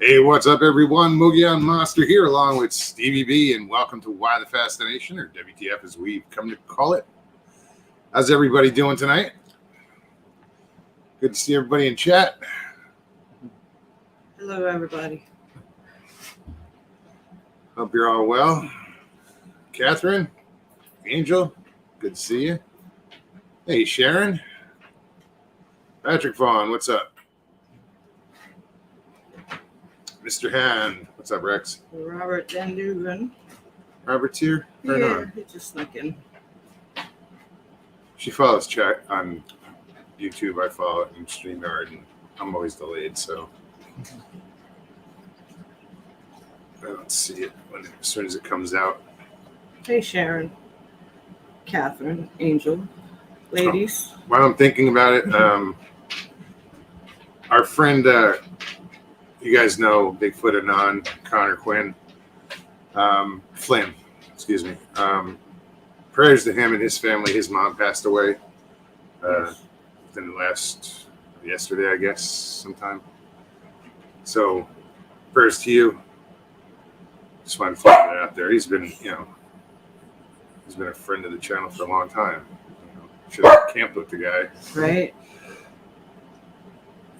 Hey, what's up, everyone? Mugian Monster here, along with Stevie B, and welcome to Why the Fascination, or WTF as we've come to call it. How's everybody doing tonight? Good to see everybody in chat. Hello, everybody. Hope you're all well. Catherine, Angel, good to see you. Hey, Sharon. Patrick Vaughn, what's up? Mr. Hand, what's up, Rex? Robert Dendugan. Robert's here? Right Yeah, on. he just snuck in. She follows chat on YouTube. I follow it in StreamYard, and I'm always delayed, so I don't see it as soon as it comes out. Hey, Sharon, Catherine, Angel, ladies. While I'm thinking about it, our friend, you guys know Bigfoot Anon, Connor Quinn, Flynn, excuse me. Prayers to him and his family. His mom passed away within yesterday, I guess, sometime. So, prayers to you. Just wanted to throw that out there. He's been, he's been a friend of the channel for a long time. Should have camped with the guy. Right.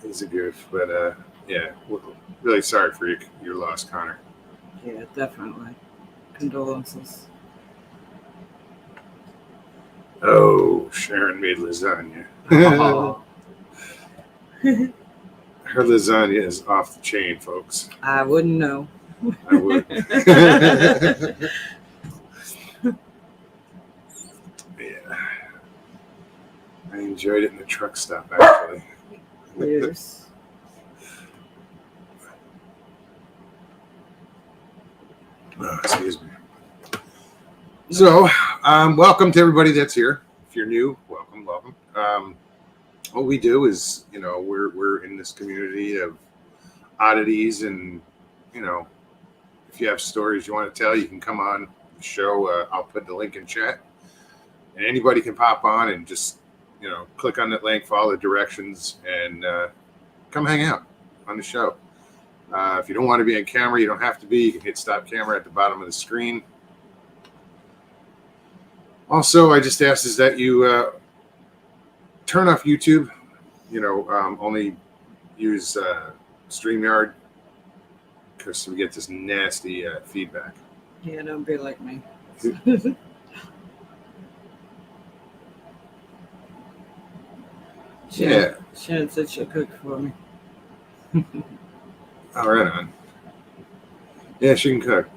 He's a goof, but yeah, we're really sorry for your loss, Connor. Yeah, definitely. Condolences. Oh, Sharon made lasagna. Oh. Her lasagna is off the chain, folks. I wouldn't know. I would. Yeah. I enjoyed it in the truck stop, actually. Yes. Oh, excuse me. So, welcome to everybody that's here. If you're new, welcome. What we do is, we're in this community of oddities, and if you have stories you want to tell, you can come on the show. I'll put the link in chat, and anybody can pop on and just click on that link, follow the directions, and come hang out on the show. If you don't want to be on camera, you don't have to be. You can hit stop camera at the bottom of the screen. Also, I just ask is that you turn off YouTube. Only use StreamYard because we get this nasty feedback. Yeah, don't be like me. Sharon said she'll cook for me. Oh, right on. Yeah, she can cook.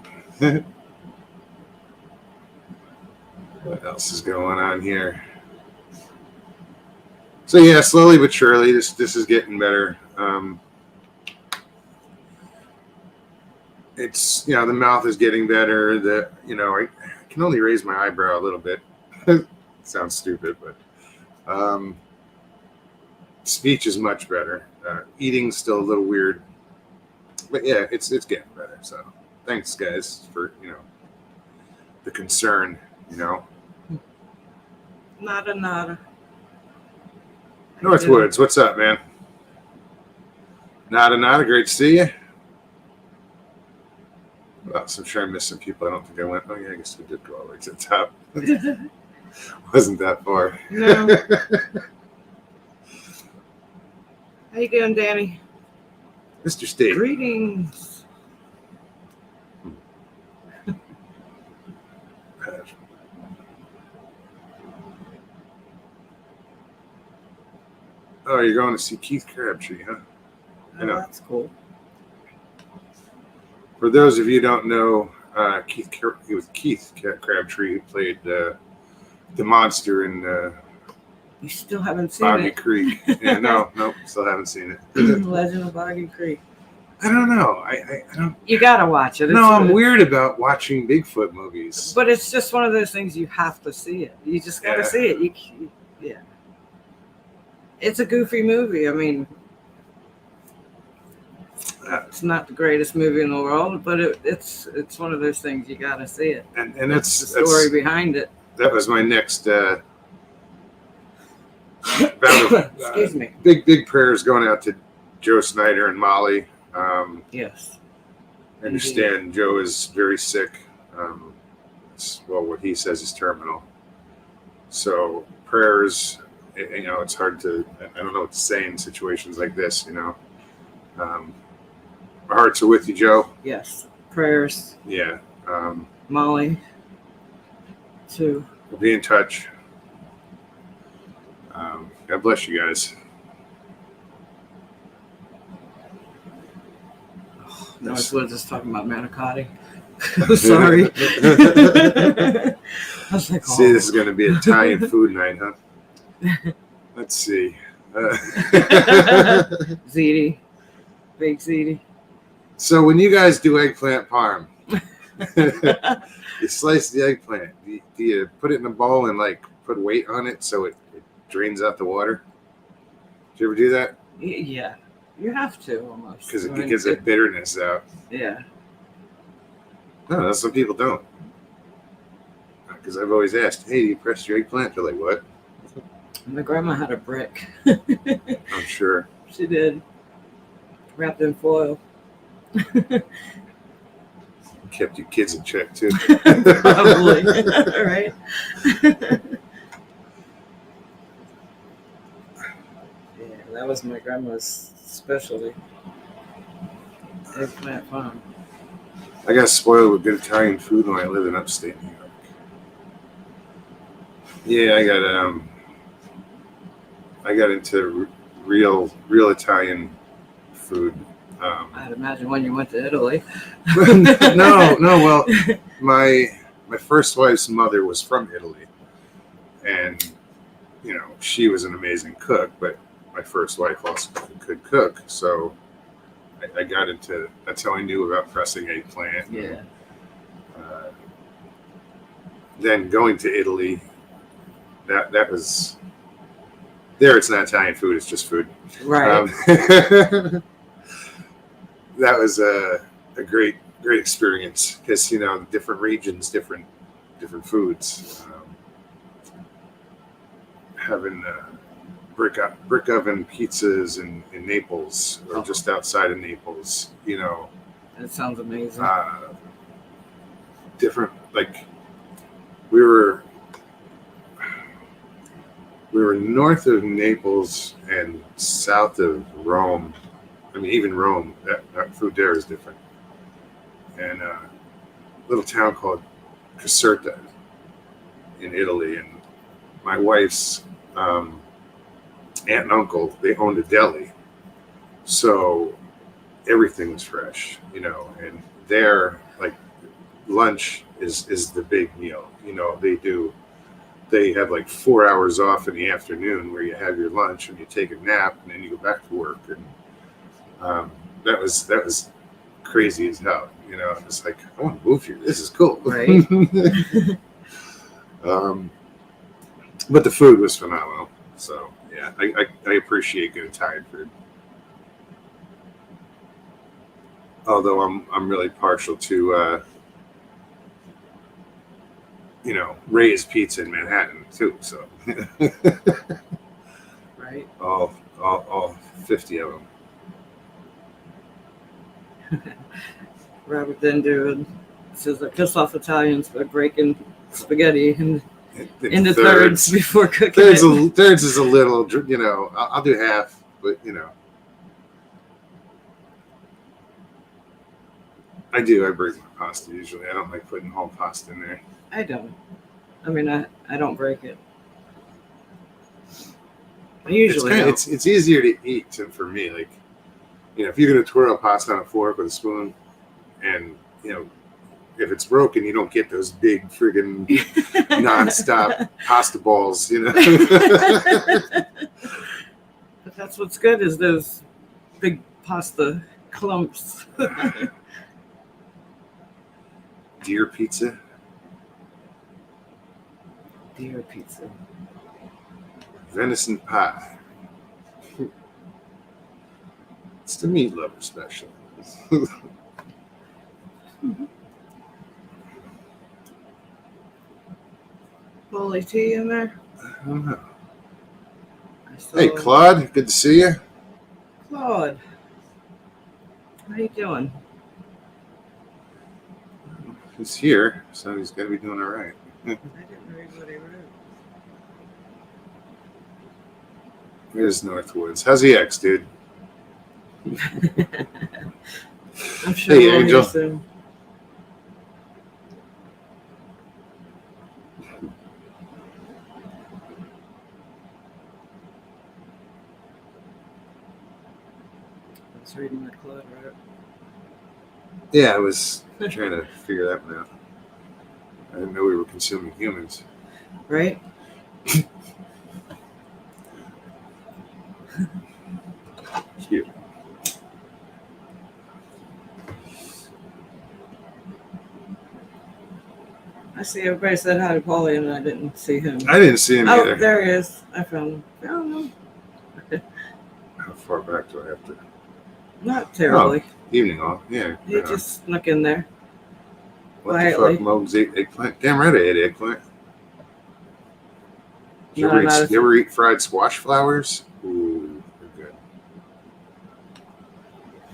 What else is going on here? So yeah, slowly but surely, this is getting better. It's the mouth is getting better. I can only raise my eyebrow a little bit. Sounds stupid, but speech is much better. Eating's still a little weird. But yeah, it's getting better. So thanks, guys, for the concern. Nada. Northwoods, what's up, man? Nada. Great to see you. Well, so I'm sure I missed some people. I don't think I went. Oh yeah, I guess we did go all the way to the top. Wasn't that far? No. How you doing, Danny? Mr. State. Greetings. Oh, you're going to see Keith Crabtree, huh? Oh, that's cool. For those of you who don't know, Keith Crabtree, who played the monster in You still haven't seen Boggy it? Creek. Yeah, no, still haven't seen it. Legend of Boggy Creek. I don't know. I don't. You gotta watch it. I'm weird about watching Bigfoot movies. But it's just one of those things you have to see it. You just gotta see it. Yeah. It's a goofy movie. I mean, it's not the greatest movie in the world, but it's one of those things you gotta see it. And that's the story behind it. That was my next. Excuse me. Big prayers going out to Joe Snyder and Molly. Yes. I understand Joe is very sick. Well, what he says is terminal. So prayers, it's hard to, I don't know what to say in situations like this, our hearts are with you, Joe. Yes. Prayers. Yeah. Molly, too. We'll be in touch. God bless you guys. No, we're just talking about manicotti. Sorry. I was like, See, this is going to be Italian food night, huh? Let's see. Ziti. Baked ziti. So when you guys do eggplant parm, you slice the eggplant. Do you put it in a bowl and put weight on it so it drains out the water? Did you ever do that? Yeah. You have to almost. Because it gets that bitterness out. Yeah. No, some people don't. Because I've always asked, hey, do you press your eggplant? They're like, what? My grandma had a brick. I'm sure. She did. Wrapped in foil. Kept your kids in check, too. Probably. Right? Yeah, that was my grandma's specialty. Eggplant farm. I got spoiled with good Italian food when I lived in upstate New York. Yeah, I got into real Italian food. I'd imagine when you went to Italy. No. Well, my first wife's mother was from Italy, and she was an amazing cook. But my first wife also could cook, so I got into. That's how I knew about pressing eggplant. Yeah. Then going to Italy, that was there. It's not Italian food; it's just food. Right. That was a great experience because different regions, different foods. Having brick oven pizzas in Naples or just outside of Naples, That sounds amazing. Different, we were north of Naples and south of Rome. I mean, even Rome, that food there is different. And a little town called Caserta in Italy. And my wife's aunt and uncle, they owned a deli. So everything was fresh, and there, lunch is the big meal. They have 4 hours off in the afternoon where you have your lunch and you take a nap and then you go back to work. And that was crazy as hell. It's I want to move here. This is cool. Right. But the food was phenomenal. So yeah, I appreciate good Italian food. Although I'm really partial to Ray's Pizza in Manhattan too. So Right. all 50 of them. Robert Dendu says I piss off Italians by breaking spaghetti into thirds before cooking Thirds is a little, I'll do half, but I break my pasta usually. I don't like putting whole pasta in there. I don't. I mean, I don't break it. I usually it's easier to eat for me. If you're gonna twirl pasta on a fork with a spoon, and if it's broken, you don't get those big friggin' nonstop pasta balls. But that's what's good is those big pasta clumps. Deer pizza. Deer pizza. Venison pie. It's the meat lover special. Holy tea in there? I don't know. Hey, Claude, good to see you. Claude. How you doing? He's here, so he's got to be doing all right. I didn't read what he wrote. Here's Northwoods. How's the ex, dude? I'm sure Hey, we'll hear Angel. soon. I was reading what Claude wrote. Yeah, I was trying to figure that one out. I didn't know we were consuming humans. Right? Cute. I see everybody said hi to Paulie and I didn't see him. I didn't see him Oh, either. there he is. I found him. How far back do I have to? Not terribly. Evening all. Yeah. He just snuck in there. What quietly. the fuck? Mom's ate eggplant. Damn right I ate eggplant. Did you, No, you ever eat fried squash flowers? Ooh, they're good.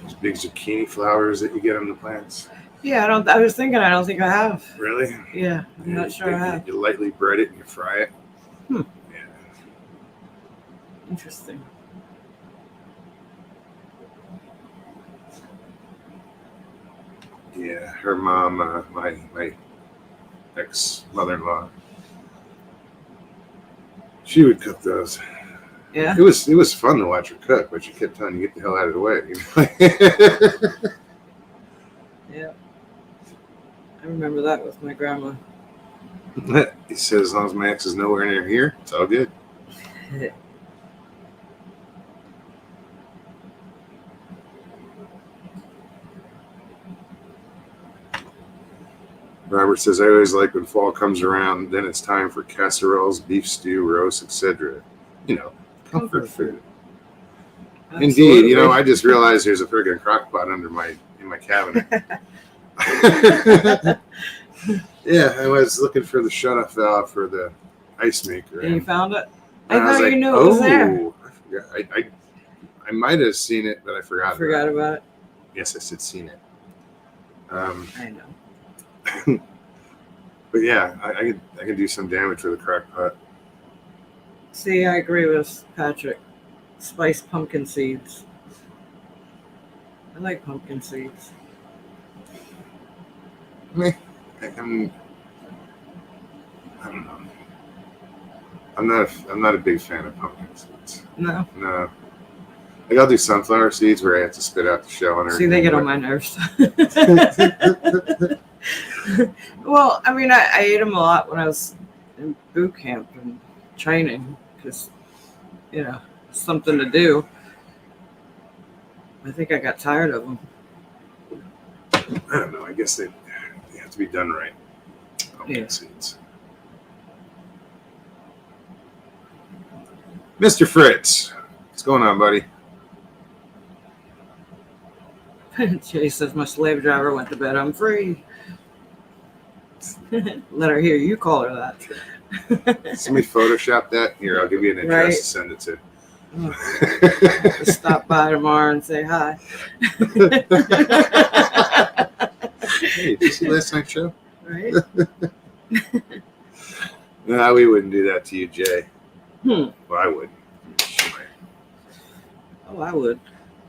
Those big zucchini flowers that you get on the plants. Yeah, I was thinking. I don't think I have. Really? Yeah, I'm not sure I have. You lightly bread it and you fry it. Hmm. Yeah. Interesting. Yeah, her mom, my ex mother-in-law, she would cook those. Yeah. It was fun to watch her cook, but she kept telling you get the hell out of the way. Yeah. I remember that with my grandma. He said, as long as my ex is nowhere near here, it's all good. Robert says, I always like when fall comes around, then it's time for casseroles, beef stew, roast, etc. You know, comfort food. Absolutely. Indeed, I just realized there's a friggin' crock pot in my cabinet. Yeah, I was looking for the shut-off valve for the ice maker. And you found it? I and thought was you knew it was there. I forgot. I might have seen it, but I forgot. About it. Yes, I said seen it. I know. But yeah, I could do some damage with a crock pot. See, I agree with Patrick. Spiced pumpkin seeds. I like pumpkin seeds. I don't know. I'm not a big fan of pumpkin seeds. No. No. Like I'll do sunflower seeds where I have to spit out the shell and everything. See, they get on my nerves. Well, I mean, I ate them a lot when I was in boot camp and training because, something to do. I think I got tired of them. I don't know. I guess they have to be done right. Pumpkin seeds. Mr. Fritz, what's going on, buddy? Jay says, my slave driver went to bed. I'm free. Let her hear you call her that. Somebody Photoshop that. Here, I'll give you an address to send it to. Just stop by tomorrow and say hi. Hey, did you see last night's show? Right? No, we wouldn't do that to you, Jay. Well, I wouldn't. Oh, I would.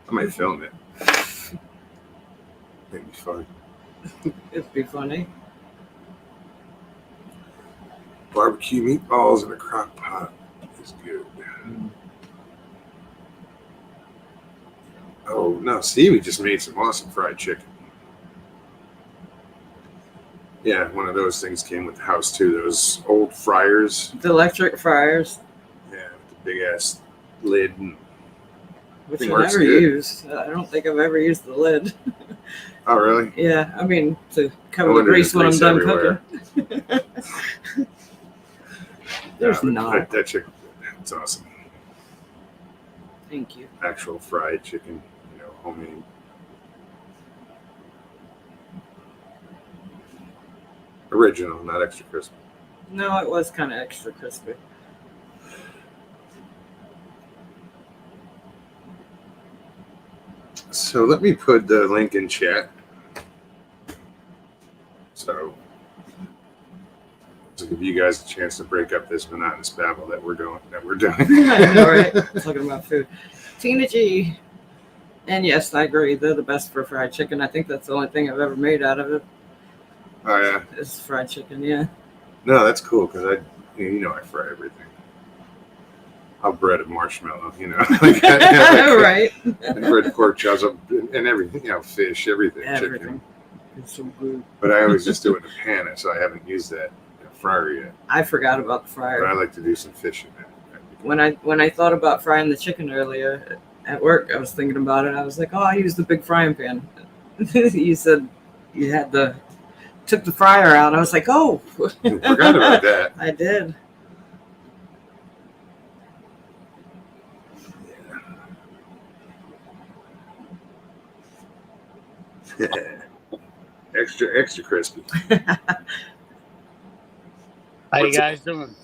I might film it. It'd be fun. It'd be funny. Barbecue meatballs in a crock pot is good. Oh, no. See, we just made some awesome fried chicken. Yeah, one of those things came with the house, too. Those old fryers. The electric fryers. Yeah, with the big-ass lid. Which I never used. I don't think I've ever used the lid. Oh, really? Yeah, I mean, to cover the grease when I'm done cooking. There's not. That chicken, it's awesome. Thank you. Actual fried chicken, homemade. Original, not extra crispy. No, it was kind of extra crispy. So let me put the link in chat. So to give you guys a chance to break up this monotonous babble that we're doing. I know, right? Talking about food. Tina G. And yes, I agree. They're the best for fried chicken. I think that's the only thing I've ever made out of it. Oh yeah. Is fried chicken, yeah. No, that's cool because I fry everything. I'll bread a marshmallow, Right. And bread pork chops and everything, fish, everything, chicken. It's so good. But I always just do it in a pan, so I haven't used that fryer yet. I forgot about the fryer. But I like to do some fish in that. When I thought about frying the chicken earlier at work, I was thinking about it. I was like, oh, I used the big frying pan. You said you had took the fryer out. I was like, oh. Forgot about that. I did. Yeah. Extra crispy. How you guys doing?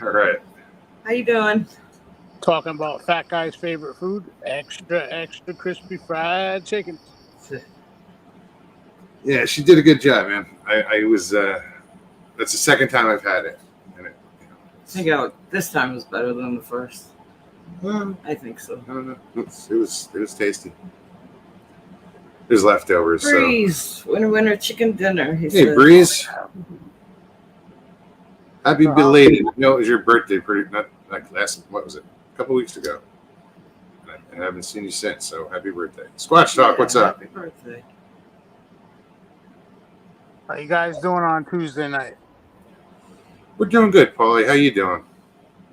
All right. How you doing? Talking about fat guy's favorite food, extra crispy fried chicken. Yeah, she did a good job, man. I was that's the second time I've had it. And I think this time was better than the first. I think so. I don't know. It was tasty. There's leftovers. Breeze, so. winter chicken dinner. Hey, said. Breeze. Happy belated. No, it was your birthday. What was it? A couple weeks ago. I haven't seen you since. So happy birthday, Squatch Talk. What's up? Happy birthday. How you guys doing on Tuesday night? We're doing good, Paulie. How you doing?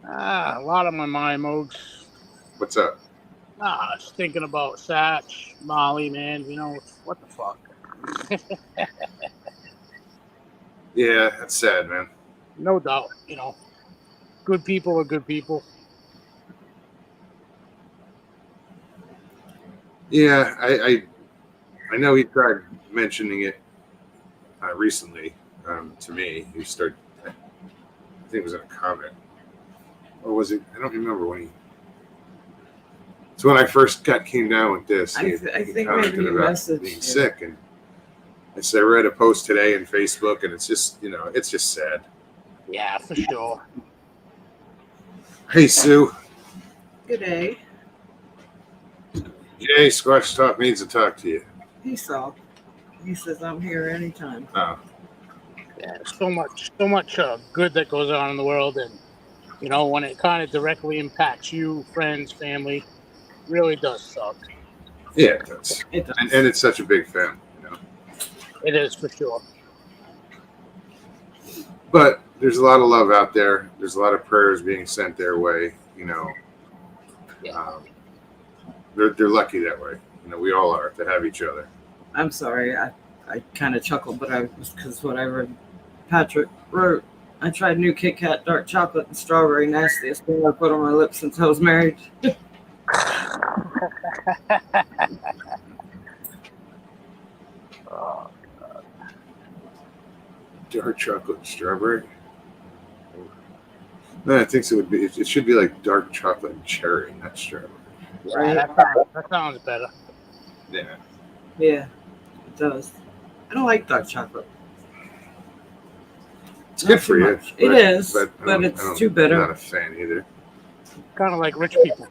A lot on my mind, Mogs. What's up? Just thinking about Satch, Molly, man. What the fuck? Yeah, that's sad, man. No doubt. Good people are good people. Yeah, I know he tried mentioning it recently to me. I think it was in a comment. Or was it? I don't remember when he... It's when I first came down with this. I think maybe he messaged being sick, and I read a post today on Facebook, and it's just sad. Yeah, for sure. Hey, Sue. Good day. Jay, Squatch Talk needs to talk to you. He says I'm here anytime. Oh. Yeah, so much good that goes on in the world, and when it kind of directly impacts you, friends, family. Really does suck. Yeah, it does. And it's such a big family, It is for sure. But there's a lot of love out there. There's a lot of prayers being sent their way. Yeah. They're lucky that way. We all are to have each other. I'm sorry. I kind of chuckled, but because what I read, Patrick wrote. I tried new Kit Kat dark chocolate and strawberry, nastiest thing I put on my lips since I was married. Oh, God. Dark chocolate and strawberry. No, I think so. It should be like dark chocolate and cherry, not strawberry. Yeah, that sounds better. Yeah. Yeah, it does. I don't like dark chocolate. It's good for you. It is, but it's too bitter. I'm not a fan either. Kind of like rich people,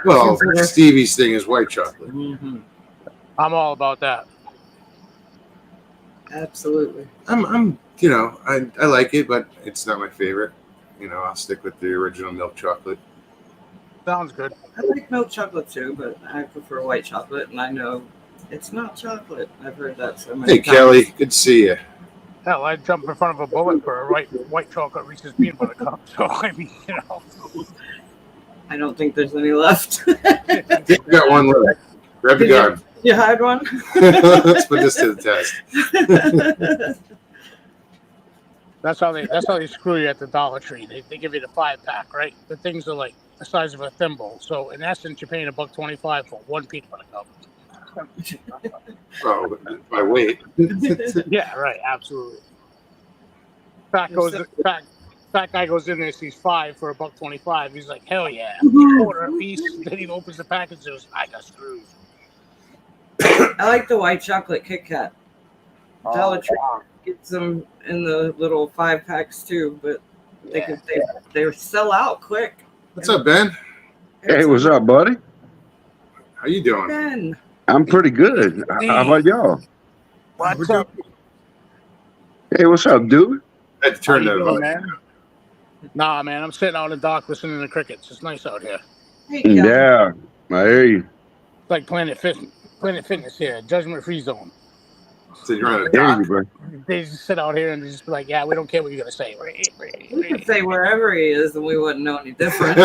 Well, Stevie's thing is white chocolate. Mm-hmm. I'm all about that. Absolutely. I like it, but it's not my favorite. I'll stick with the original milk chocolate. Sounds good. I like milk chocolate too, but I prefer white chocolate, and I know it's not chocolate. I've heard that so many times. Hey, Kelly, good to see you. Hell, I'd jump in front of a bullet for a white chocolate Reese's peanut butter cup. So, I mean, I don't think there's any left. You got one left. Grab the gun. You hide one? Let's put this to the test. That's how they screw you at the Dollar Tree. They give you the 5-pack, right? The things are like the size of a thimble. So in essence, you're paying $1.25 for one peanut butter cup. Oh, by weight. Yeah, right. Absolutely. Fat guy goes in there, sees 5 for $1.25. He's like, hell yeah. Order a piece. Then he opens the package and goes, I got screwed. I like the white chocolate Kit Kat. Dollar Tree wow. gets them in the little 5-packs too, but Yeah. they sell out quick. What's up, Ben? Hey, what's up, buddy? How you doing? Ben? I'm pretty good. How about y'all? What's up? Hey, what's up, dude? I had to turn How that you doing, on. man? Nah, man, I'm sitting out in the dock listening to crickets. It's nice out here. Hey, Kelly. Yeah, I hear you. It's like Planet Fitness here, judgment-free zone. So you're on a Hear dock. you, bro. They just sit out here and just be like, yeah, we don't care what you're going to say. We could say wherever he is and we wouldn't know any different.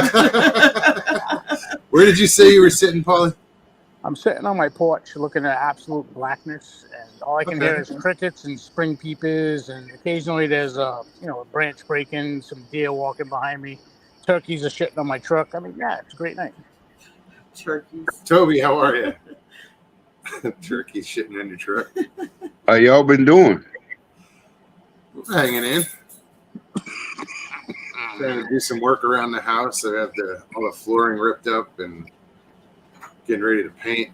Where did you say you were sitting, Paulie? I'm sitting on my porch looking at absolute blackness, and all I can hear is crickets and spring peepers, and occasionally there's a branch breaking, some deer walking behind me, turkeys are shitting on my truck. I mean, yeah, it's a great night. Turkeys. Toby, how are you? Turkey shitting in your truck. How y'all been doing? Hanging in. Trying to do some work around the house. I have all the flooring ripped up and getting ready to paint.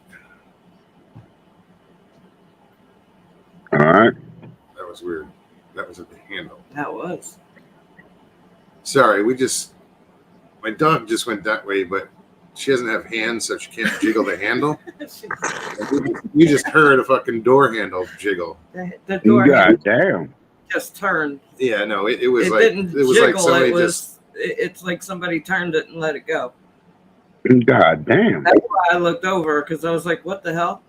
All right. That was weird. That was at the handle. That was. Sorry, my dog just went that way, but she doesn't have hands, so she can't jiggle the handle. You just heard a fucking door handle jiggle. The door God damn. just turned. Yeah, no, it was It like didn't it was jiggle. like somebody It was. just. It's like somebody turned it and let it go. God damn. That's why I looked over because I was like, "What the hell?"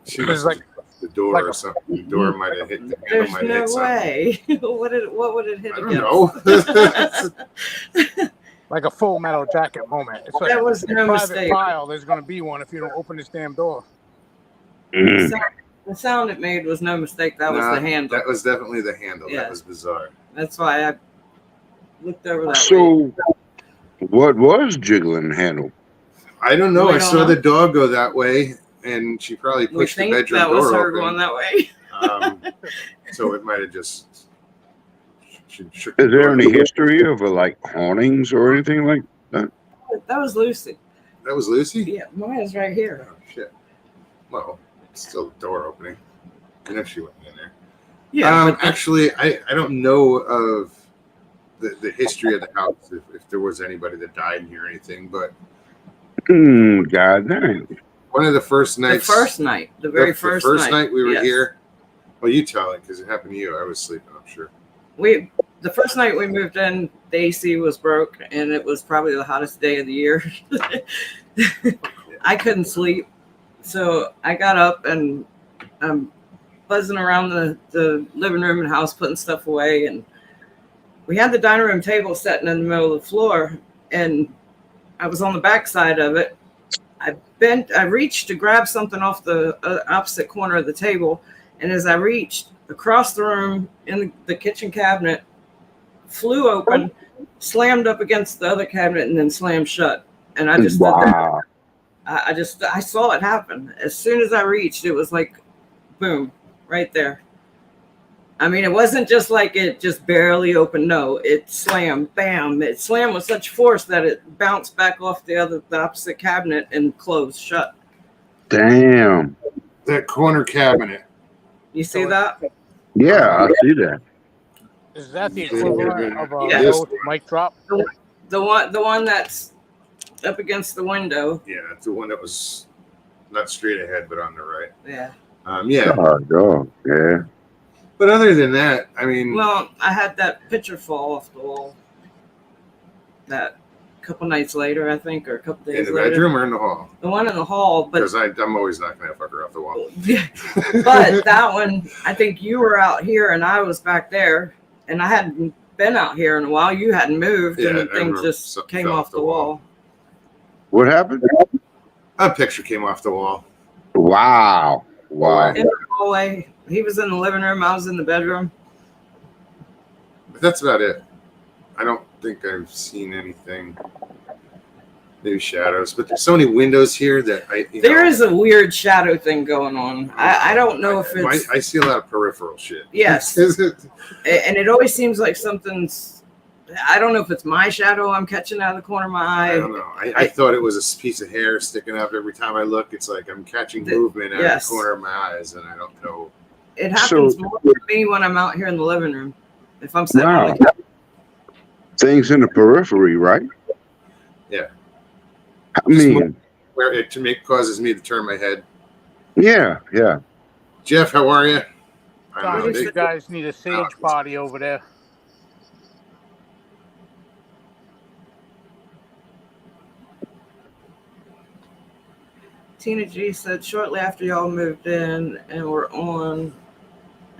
She It was was like the door like or something. The door might have hit the handle. There's Might have no hit something. way. What would it hit I against? don't know. like a full metal jacket moment. It's like That was no private mistake. file. There's going to be one if you don't open this damn door. Mm. The sound it made was no mistake. That was Nah, the handle. That was definitely the handle. Yeah. That was bizarre. That's why I looked over that way. So, what was jiggling handle? I don't know. We I don't saw know. the dog go that way, and she probably We pushed the think bedroom that was door her open. going that way. So it might have just. She shook the Is there door. any history of like hauntings or anything like that? That was Lucy. That was Lucy? Yeah, Maya's right here. Oh, shit. Well, it's still the door opening. I know she went in there. Yeah, but Actually, I don't know of the history of the house, if there was anybody that died in here or anything, but God damn. one of the first the nights. first night, the very first night we were yes. here. Well, you tell it because it happened to you. I was sleeping, I'm sure. The first night we moved in, the AC was broke, and it was probably the hottest day of the year. I couldn't sleep, so I got up and I'm buzzing around the living room and house, putting stuff away, and we had the dining room table sitting in the middle of the floor, and I was on the back side of it. I reached to grab something off the opposite corner of the table, and as I reached across the room in the kitchen cabinet, flew open, slammed up against the other cabinet, and then slammed shut. And I just stood there. Wow. I saw it happen. As soon as I reached, it was like, boom, right there. I mean, it wasn't just like it just barely opened. No, it slammed, bam. It slammed with such force that it bounced back off the opposite cabinet and closed shut. Damn. That corner cabinet. You see that? Yeah, I see that. Is that the equivalent of a Yeah. low mic drop? The one that's up against the window. Yeah, it's the one that was not straight ahead, but on the right. Yeah. Yeah. Oh, dog. Yeah. But other than that, I mean, Well, I had that picture fall off the wall. That a couple nights later, I think, or a couple in days the later. bedroom or in the hall? The one in the hall, but Because I'm always knocking that fucker off the wall. but that one, I think you were out here and I was back there, and I hadn't been out here in a while. You hadn't moved, Yeah, I and things remember just something came fell off the wall. What happened? A picture came off the wall. Wow. Wow. In the hallway, he was in the living room. I was in the bedroom. But that's about it. I don't think I've seen anything. Maybe shadows, but there's so many windows here that There is a weird shadow thing going on. I don't know if it's I see a lot of peripheral shit. yes, and it always seems like something's I don't know if it's my shadow I'm catching out of the corner of my I eye. don't know. I thought it was a piece of hair sticking up every time I look. It's like I'm catching movement out of the corner of my eyes, and I don't know. It happens more for me when I'm out here in the living room. If I'm sitting on the couch. Things in the periphery, right? Yeah. I mean, where it causes me to turn my head. Yeah. Jeff, how are you? I think you guys need a sage party over there. Tina G said, shortly after y'all moved in and were on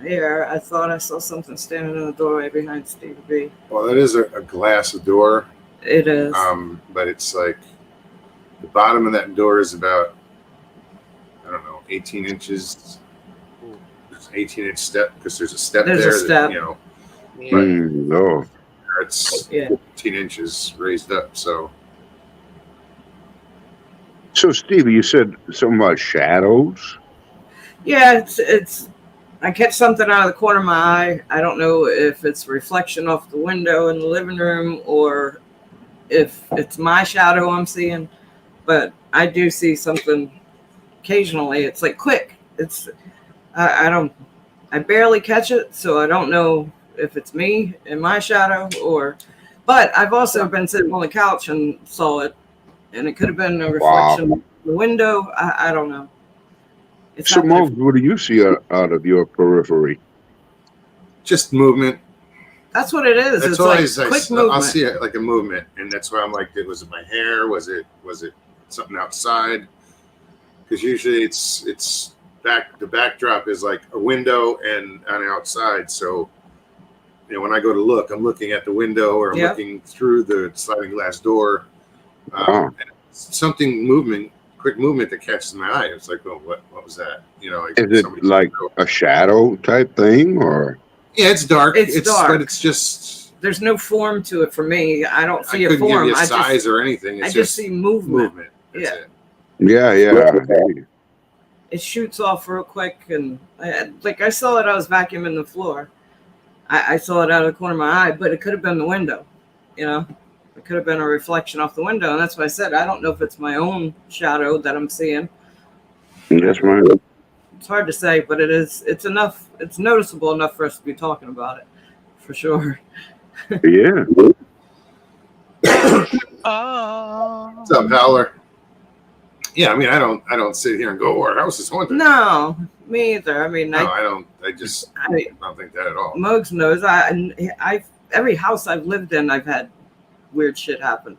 air, I thought I saw something standing in the doorway behind Steve B. Well, that is a glass door. It is. But it's like the bottom of that door is about, I don't know, 18 inches. There's an 18-inch step because there's a step there's there. A step. That, no. It's 15 inches raised up. So Stevie, you said something about shadows? Yeah, it's. I catch something out of the corner of my eye. I don't know if it's reflection off the window in the living room or if it's my shadow I'm seeing, but I do see something occasionally. It's like quick. I barely catch it, so I don't know if it's me in my shadow but I've also been sitting on the couch and saw it, and it could have been a reflection of the window. I don't know. So, Mo, what do you see out of your periphery? Just movement. That's what it is. That's it's always like quick movement. I'll see it like a movement, and that's why I'm like, was it my hair? Was it something outside? Because usually it's back. The backdrop is like a window and an outside. So, when I go to look, I'm looking at the window or I'm looking through the sliding glass door. And something quick movement that catches my eye. It's like, oh, what was that? Is it like a shadow type thing, or? Yeah, it's dark. It's dark, but it's just. There's no form to it for me. I don't see a form. Give you a size or anything. I just see movement. That's it. Yeah. It shoots off real quick, and I saw it. I was vacuuming the floor. I saw it out of the corner of my eye, but it could have been the window. It could have been a reflection off the window, and that's why I said I don't know if it's my own shadow that I'm seeing. That's right. It's hard to say, but it's enough. It's noticeable enough for us to be talking about it, for sure. Yeah. What's up, Howler? Yeah, I mean, I don't sit here and go, our house is haunted. No, me either. I mean, I don't think that at all. Mogs knows. Every house I've lived in, I've had weird shit happen.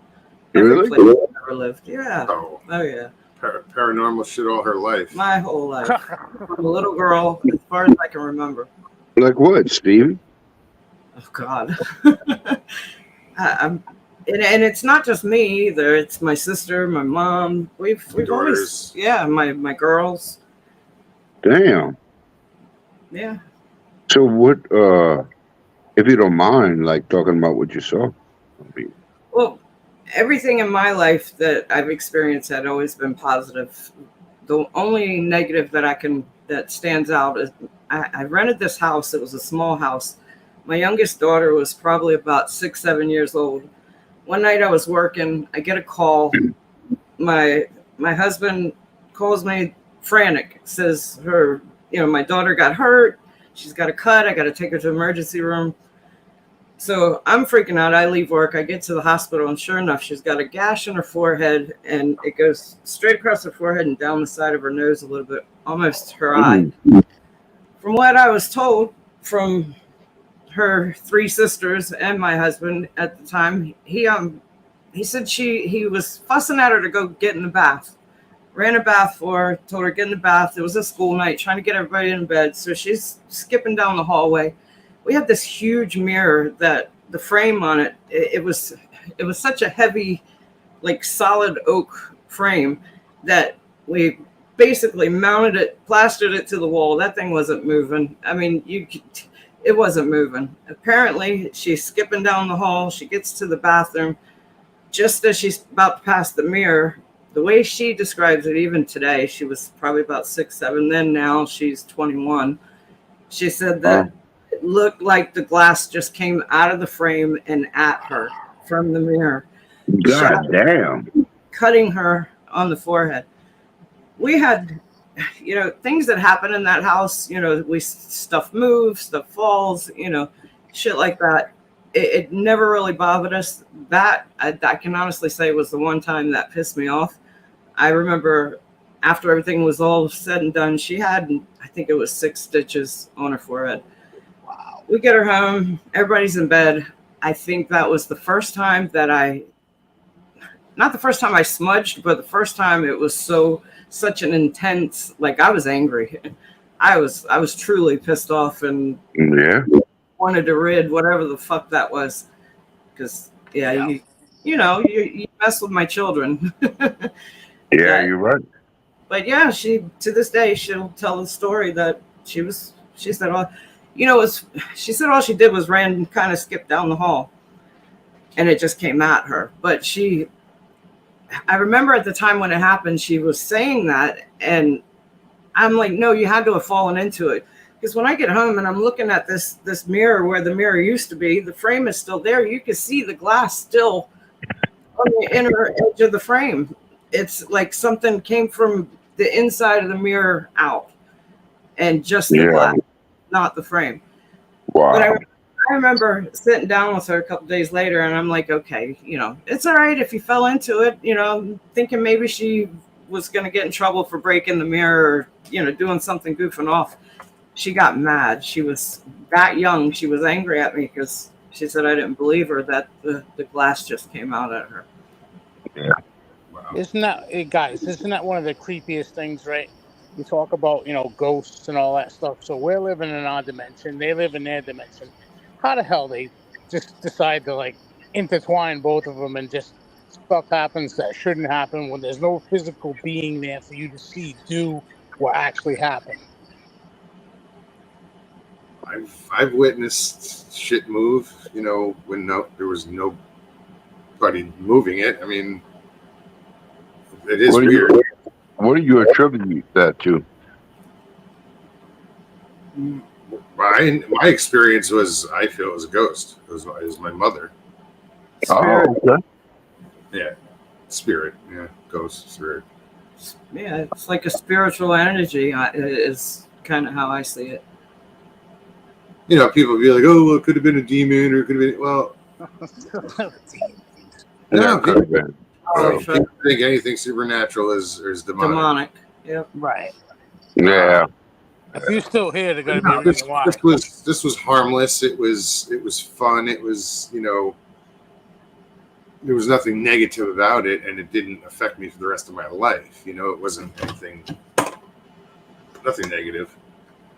Really? Every place I've ever lived. Yeah. Oh yeah. Paranormal shit all her life. My whole life. From a little girl, as far as I can remember. Like what, Steve? Oh God. And it's not just me either. It's my sister, my mom. We've always, my girls. Damn. Yeah. So what? If you don't mind, like talking about what you saw. Well, everything in my life that I've experienced had always been positive. The only negative that stands out is I rented this house. It was a small house. My youngest daughter was probably about 6-7 years old. One night I was working. I get a call. My husband calls me frantic. Says my daughter got hurt. She's got a cut. I got to take her to the emergency room. So I'm freaking out. I leave work. I get to the hospital, and sure enough, she's got a gash on her forehead, and it goes straight across her forehead and down the side of her nose a little bit, almost her eye. From what I was told from her 3 sisters and my husband at the time, he said he was fussing at her to go get in the bath. Ran a bath for her, told her get in the bath. It was a school night, trying to get everybody in bed. So she's skipping down the hallway. We had this huge mirror that the frame on it, it was such a heavy, like solid oak frame that we basically mounted it, plastered it to the wall. That thing wasn't moving. I mean, it wasn't moving. Apparently, she's skipping down the hall. She gets to the bathroom. Just as she's about to pass the mirror, the way she describes it, even today, she was probably about 6-7 then. Now she's 21. She said that it looked like the glass just came out of the frame and at her from the mirror, God damn. cutting her on the forehead. We had, things that happen in that house, stuff moves, stuff falls, shit like that. It never really bothered us. That I can honestly say was the one time that pissed me off. I remember after everything was all said and done, she had, I think it was 6 stitches on her forehead. Wow. We get her home, everybody's in bed. I think that was the first time that not the first time I smudged, but the first time it was such an intense, like I was angry. I was truly pissed off and Yeah. wanted to rid whatever the fuck that was. Because you mess with my children. Yeah, you're right. But yeah, she to this day she'll tell the story that she said she said all she did was ran kind of skipped down the hall and it just came at her. But I remember at the time when it happened, she was saying that, and I'm like, no, you had to have fallen into it. Because when I get home and I'm looking at this mirror where the mirror used to be, the frame is still there. You can see the glass still on the inner edge of the frame. It's like something came from the inside of the mirror out, and just the glass, not the frame. Wow. But I remember sitting down with her a couple days later, and I'm like, okay, it's all right if you fell into it, thinking maybe she was going to get in trouble for breaking the mirror or, doing something goofing off. She got mad. She was that young. She was angry at me because she said I didn't believe her that the glass just came out at her. Yeah. Wow. Isn't that one of the creepiest things, right? You talk about, ghosts and all that stuff. So we're living in our dimension. They live in their dimension. How the hell they just decide to, like, intertwine both of them and just stuff happens that shouldn't happen when there's no physical being there for you to see do what actually happened? I've witnessed shit move, when there was nobody moving it. I mean, it is weird. What do you attribute that to? My experience was, I feel it was a ghost. It was my mother. Oh, okay. Yeah, spirit. Yeah, ghost, spirit. Yeah, it's like a spiritual energy is kind of how I see it. People be like, oh, well, it could have been a demon, or it could have been, well, no, Could have been. people think anything supernatural is demonic. Yep. Right. Yeah. If you're still here, they're going to be a reason why. This was harmless. It was fun. It was, there was nothing negative about it, and it didn't affect me for the rest of my life. It wasn't nothing negative.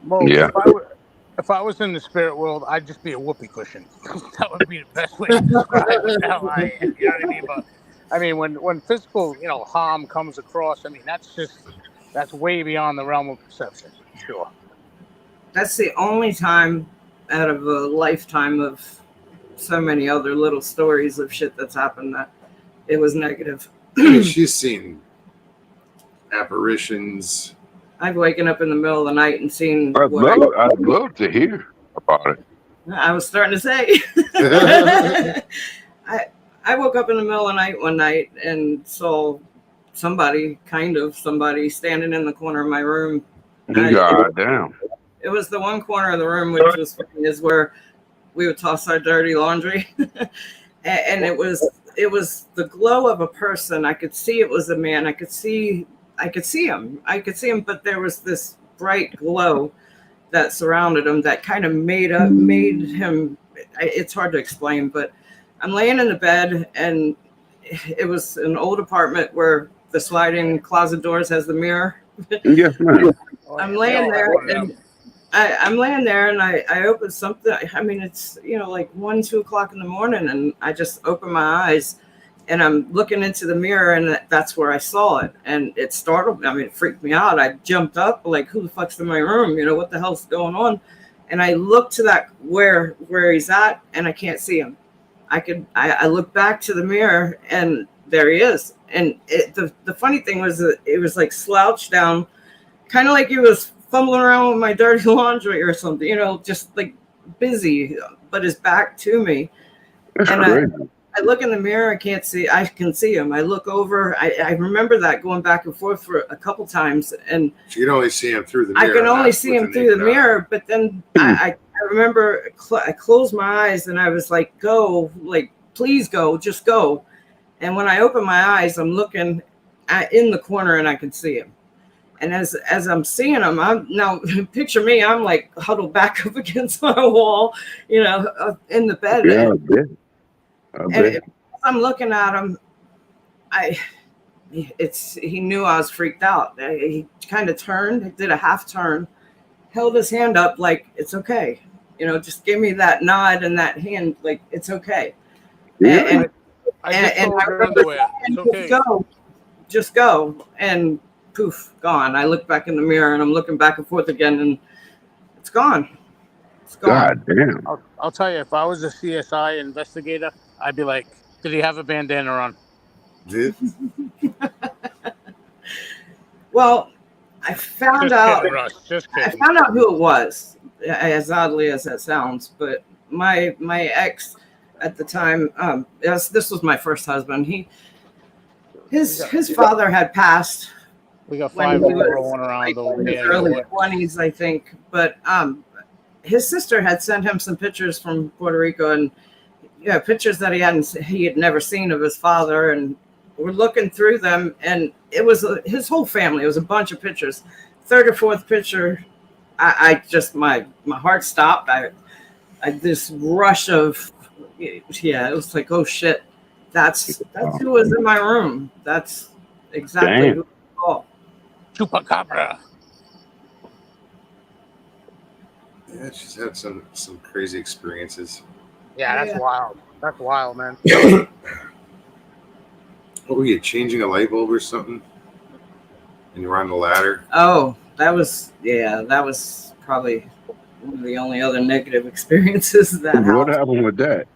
Well, Yeah. if I was in the spirit world, I'd just be a whoopee cushion. That would be the best way to describe what the hell I am. You know what I mean? But I mean, when physical, harm comes across, I mean, that's way beyond the realm of perception. Sure. That's the only time out of a lifetime of so many other little stories of shit that's happened that it was negative. She's seen apparitions. I've waken up in the middle of the night and seen I'd love to hear about it. I was starting to say. I woke up in the middle of the night one night and saw somebody standing in the corner of my room. God damn. It was the one corner of the room which was funny, is where we would toss our dirty laundry. And it was the glow of a person. I could see it was a man. I could see him, but there was this bright glow that surrounded him that kind of made him, it's hard to explain, but I'm laying in the bed, and it was an old apartment where the sliding closet doors has the mirror. Yes, ma'am. I'm laying there, and I opened something. I mean, it's, like 1, 2 o'clock in the morning, and I just opened my eyes, and I'm looking into the mirror, and that's where I saw it. And it startled me. I mean, it freaked me out. I jumped up, like, who the fuck's in my room? What the hell's going on? And I looked to that where he's at, and I can't see him. I looked back to the mirror, and there he is. And the funny thing was that it was like slouched down, kind of like he was fumbling around with my dirty laundry or something, just like busy, but his back to me. That's And crazy. I look in the mirror, I can see him. I look over, I remember that going back and forth for a couple times. And So you can only see him through the I mirror. can only not see with him through the naked eye. mirror, but then I remember I closed my eyes and I was like, go, like, please go, just go. And when I open my eyes, I'm looking in the corner and I can see him. And as I'm seeing him, I'm now picture me, I'm like huddled back up against my wall, in the bed. Yeah, I bet. I And bet. as I'm looking at him, he knew I was freaked out. He kind of turned, did a half turn, held his hand up like it's okay, just give me that nod and that hand like it's okay. Yeah. I just and sold I your remember underwear. It's saying, okay. just go, and poof, gone. I look back in the mirror and I'm looking back and forth again, and it's gone. It's gone. God damn. I'll tell you, if I was a CSI investigator, I'd be like, did he have a bandana on? Did? Well, I found Just out. kidding, Russ. Just I kidding. found out who it was, as oddly as that sounds. But my ex at the time, this was my first husband. His father had passed We got when 5 he was rolling around over in his here. early 20s, I think. But his sister had sent him some pictures from Puerto Rico, and pictures that he had never seen of his father, and we're looking through them, and it was his whole family. It was a bunch of pictures. Third or fourth picture, I just my heart stopped. I this rush of it was like, oh shit, that's who was in my room. That's exactly Damn. who I saw. Chupacabra. Yeah, she's had some crazy experiences. Yeah, that's wild. That's wild, man. What were you, changing a light bulb or something? And you were on the ladder? Oh, that was probably one of the only other negative experiences of that What house. happened with that?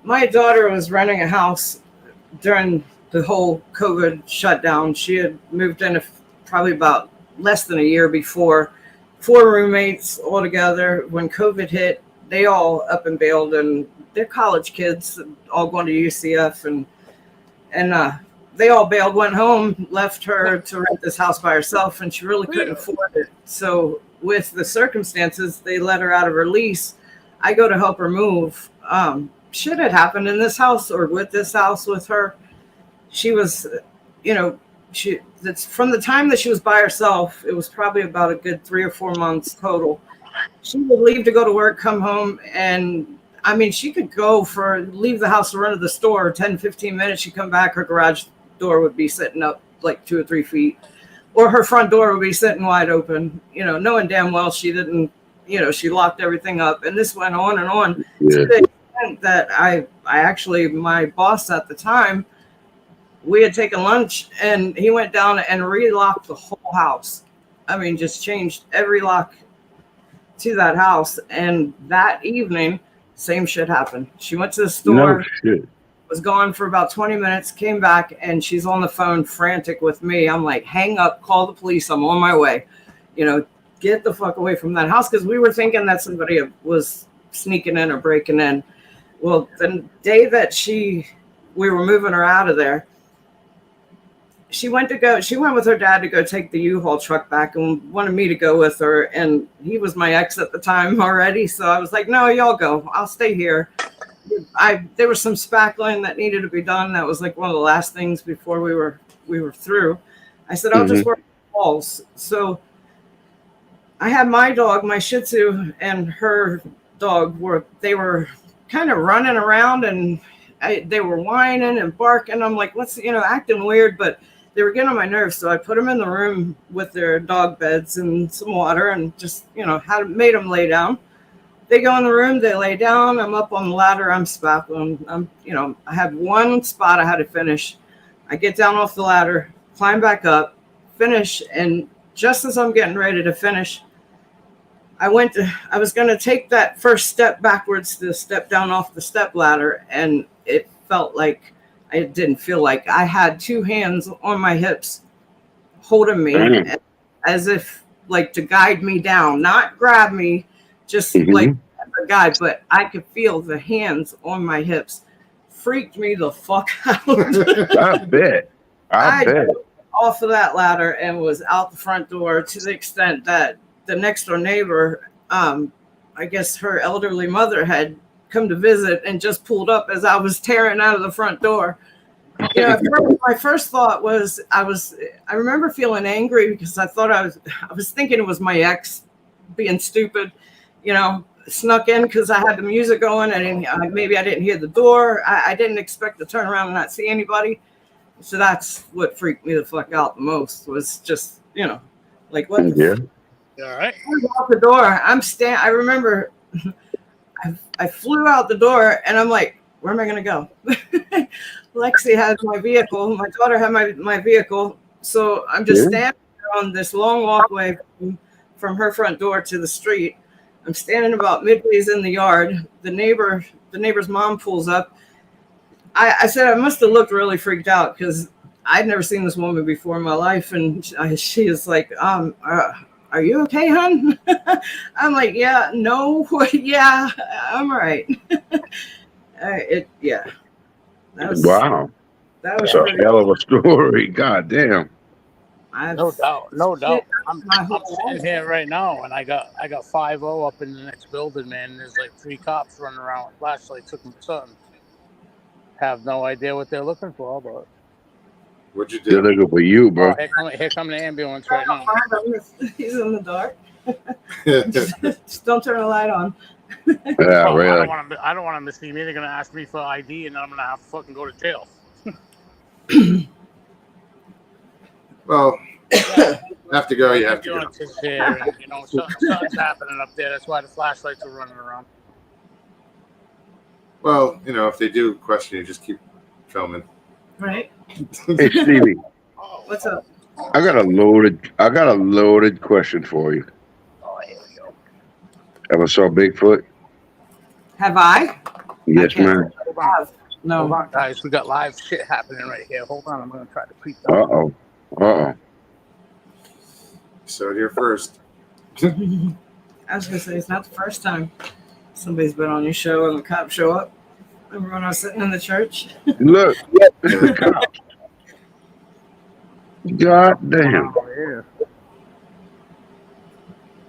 My daughter was renting a house during the whole COVID shutdown. She had moved in probably about less than a year before. 4 roommates all together. When COVID hit, they all up and bailed, and they're college kids, all going to UCF, and they all bailed, went home, left her to rent this house by herself, and she really couldn't afford it. So with the circumstances, they let her out of her lease. I go to help her move. Shit had happened in this house, or with this house with her. She was, that's from the time that she was by herself, it was probably about a good 3 or 4 months total. She would leave to go to work, come home, and I mean, she could leave the house to run to the store 10, 15 minutes. She'd come back, her garage door would be sitting up like 2 or 3 feet, or her front door would be sitting wide open, knowing damn well she didn't, she locked everything up. And this went on and on to the extent that I actually, my boss at the time, we had taken lunch and he went down and relocked the whole house. I mean, just changed every lock to that house. And that evening, same shit happened. She went to the store. No shit. Was gone for about 20 minutes, came back, and she's on the phone frantic with me. I'm like, hang up, call the police. I'm on my way. Get the fuck away from that house, because we were thinking that somebody was sneaking in or breaking in. Well, the day that we were moving her out of there, she went with her dad to go take the U-Haul truck back and wanted me to go with her. And he was my ex at the time already. So I was like, no, y'all go. I'll stay here. There was some spackling that needed to be done. That was like one of the last things before we were through. I said, I'll just work the walls. So I had my dog, my Shih Tzu, and her dog they were kind of running around, and they were whining and barking. I'm like, acting weird, but they were getting on my nerves. So I put them in the room with their dog beds and some water, and just, made them lay down. They go in the room, they lay down. I'm up on the ladder. I'm spackling. I had one spot I had to finish. I get down off the ladder, climb back up, finish. And just as I'm getting ready to finish, I was going to take that first step backwards to step down off the step ladder. And it didn't feel like I had 2 hands on my hips holding me as if like to guide me down, not grab me, just like a guy, but I could feel the hands on my hips. Freaked me the fuck out. I bet. I bet. jumped off of that ladder and was out the front door, to the extent that the next door neighbor, I guess her elderly mother had come to visit and just pulled up as I was tearing out of the front door. You know, my first thought was I remember feeling angry because I thought I was thinking it was my ex being stupid, you know, snuck in because I had the music going and maybe I didn't hear the door. I didn't expect to turn around and not see anybody. So that's what freaked me the fuck out the most, was just, you know, like, what the All right. out the door. I remember I flew out the door and I'm like, where am I going to go? Lexi had my vehicle. My daughter had my vehicle. So I'm just standing on this long walkway from her front door to the street. I'm standing about midways in the yard. The neighbor's mom pulls up. I said I must have looked really freaked out because I'd never seen this woman before in my life. And she is like, are you okay, hon? I'm like, yeah, no, yeah, I'm all right. That was, Wow. that was That's a hell of a story. God damn. No doubt. I'm my whole sitting here right now, and I got 5-0 up in the next building, man. There's like 3 cops running around with flashlights looking for something. Have no idea what they're looking for, but What'd you They're do? looking for you, bro. here come the ambulance right now. He's in the dark. Just don't turn the light on. Yeah, Oh, really. I don't want them to see me. They're gonna ask me for ID, and then I'm gonna have to fucking go to jail. Well, you have to go. You have to go. Ambulance is here, and you know something's happening up there. That's why the flashlights are running around. Well, you know, if they do question you, just keep filming. Right? Hey, Stevie, What's up? I got a loaded question for you. Oh, here we go. Ever saw Bigfoot? Have I? Yes, can't man. Hold on. Hold No. on, guys. We got live shit happening right here. Hold on. I'm gonna try to creep Uh down. oh. So you're first. I was gonna say it's not the first time somebody's been on your show and the cops show up. Remember when I was sitting in the church? Look, there's a cop. God damn. Oh, yeah.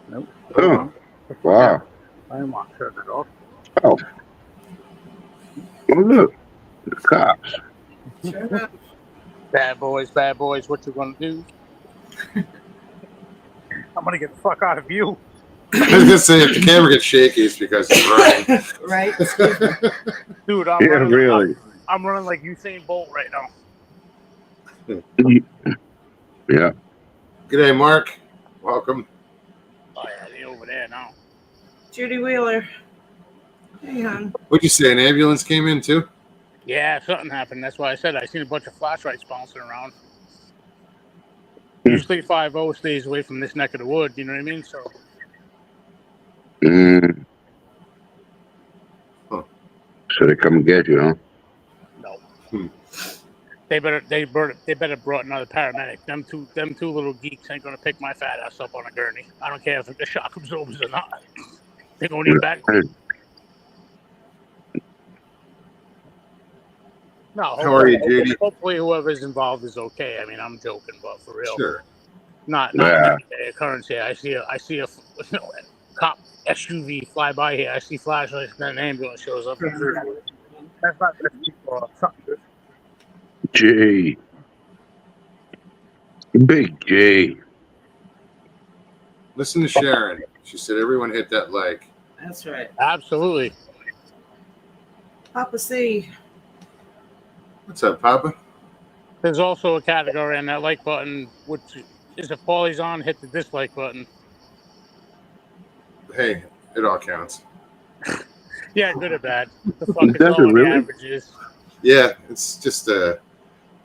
Nope. Oh, wow. I didn't want to turn it off. Oh. Oh, look. The cops. Sure enough. Bad boys, what you gonna do? I'm gonna get the fuck out of you. I was gonna say if the camera gets shaky, it's because it's running. Right? Dude, Yeah, really. I'm running like Usain Bolt right now. Yeah. G'day, Mark. Welcome. Oh yeah, they're over there now. Judy Wheeler. Hey, hon. What'd you say? An ambulance came in too? Yeah, something happened. That's why I said I seen a bunch of flashlights bouncing around. Usually 5-0 stays away from this neck of the wood, you know what I mean? So Mm. Huh. So they come and get you, huh? no. They better brought another paramedic. Them two little geeks ain't gonna pick my fat ass up on a gurney. I don't care if the shock absorbs or not. They're gonna need back. No, How are you, Judy? Hopefully, whoever's involved is okay. I mean, I'm joking, but for real, Sure. not Yeah. everyday occurrence here. I see a cop SUV fly by here. I see flashlights, and then an ambulance shows up. That's not something. J. Big J. Listen to Sharon. She said everyone hit that like. That's right. Absolutely. Papa C. What's up, Papa? There's also a category on that like button, which is if Paulie's on, hit the dislike button. Hey, it all counts. Yeah, good or bad. The fuck is Does it all the really? averages. Yeah, it's just the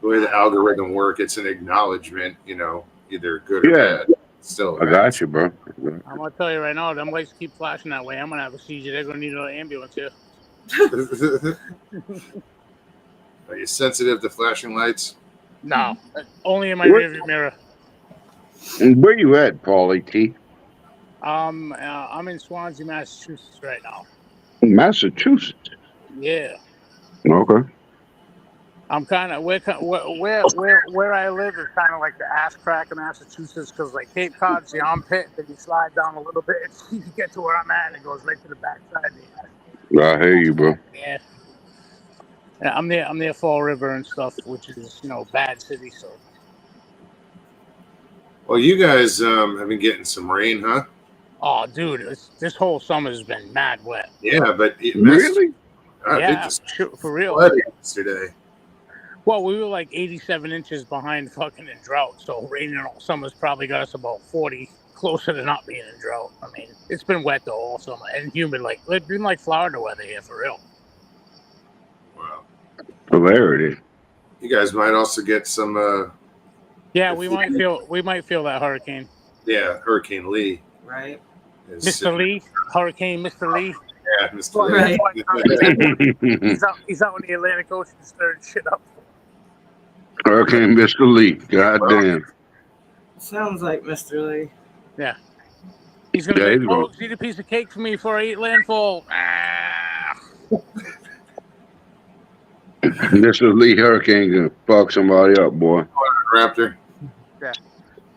way the algorithm works. It's an acknowledgement, you know, either good or Yeah. bad. Still, I got you, bro. I'm gonna tell you right now, them lights keep flashing that way. I'm gonna have a seizure. They're gonna need an ambulance here. Are you sensitive to flashing lights? No, only in my What? rearview mirror. And where you at, Paulie T? I'm in Swansea, Massachusetts right now. Massachusetts. Yeah. Okay. I'm kind of where I live is kind of like the ass crack of Massachusetts, because like Cape Cod's the armpit, then you slide down a little bit, you get to where I'm at, and it goes right to the backside of the ass. I hear you, bro. Yeah. Yeah, I'm near Fall River and stuff, which is bad city. So. Well, you guys have been getting some rain, huh? Oh, dude, this whole summer's been mad wet. Yeah, but Really? Yeah, for real. Flooded yesterday. Well, we were like 87 inches behind fucking in drought, so raining all summer's probably got us about 40, closer to not being in drought. I mean, it's been wet though all summer and humid, like it's been like Florida weather here for real. Wow. Polarity. You guys might also get some. Yeah, we might feel that hurricane. Yeah, Hurricane Lee. Right. Mr. Lee, Hurricane Mr. Lee. Yeah, Mr. Lee. Right. He's out in the Atlantic Ocean stirring shit up. Hurricane Mr. Lee. God damn. Sounds like Mr. Lee. Yeah. He's gonna say, "Folks, eat a piece of cake for me before I eat landfall." Mr. Lee Hurricane gonna fuck somebody up, boy. Raptor. Yeah.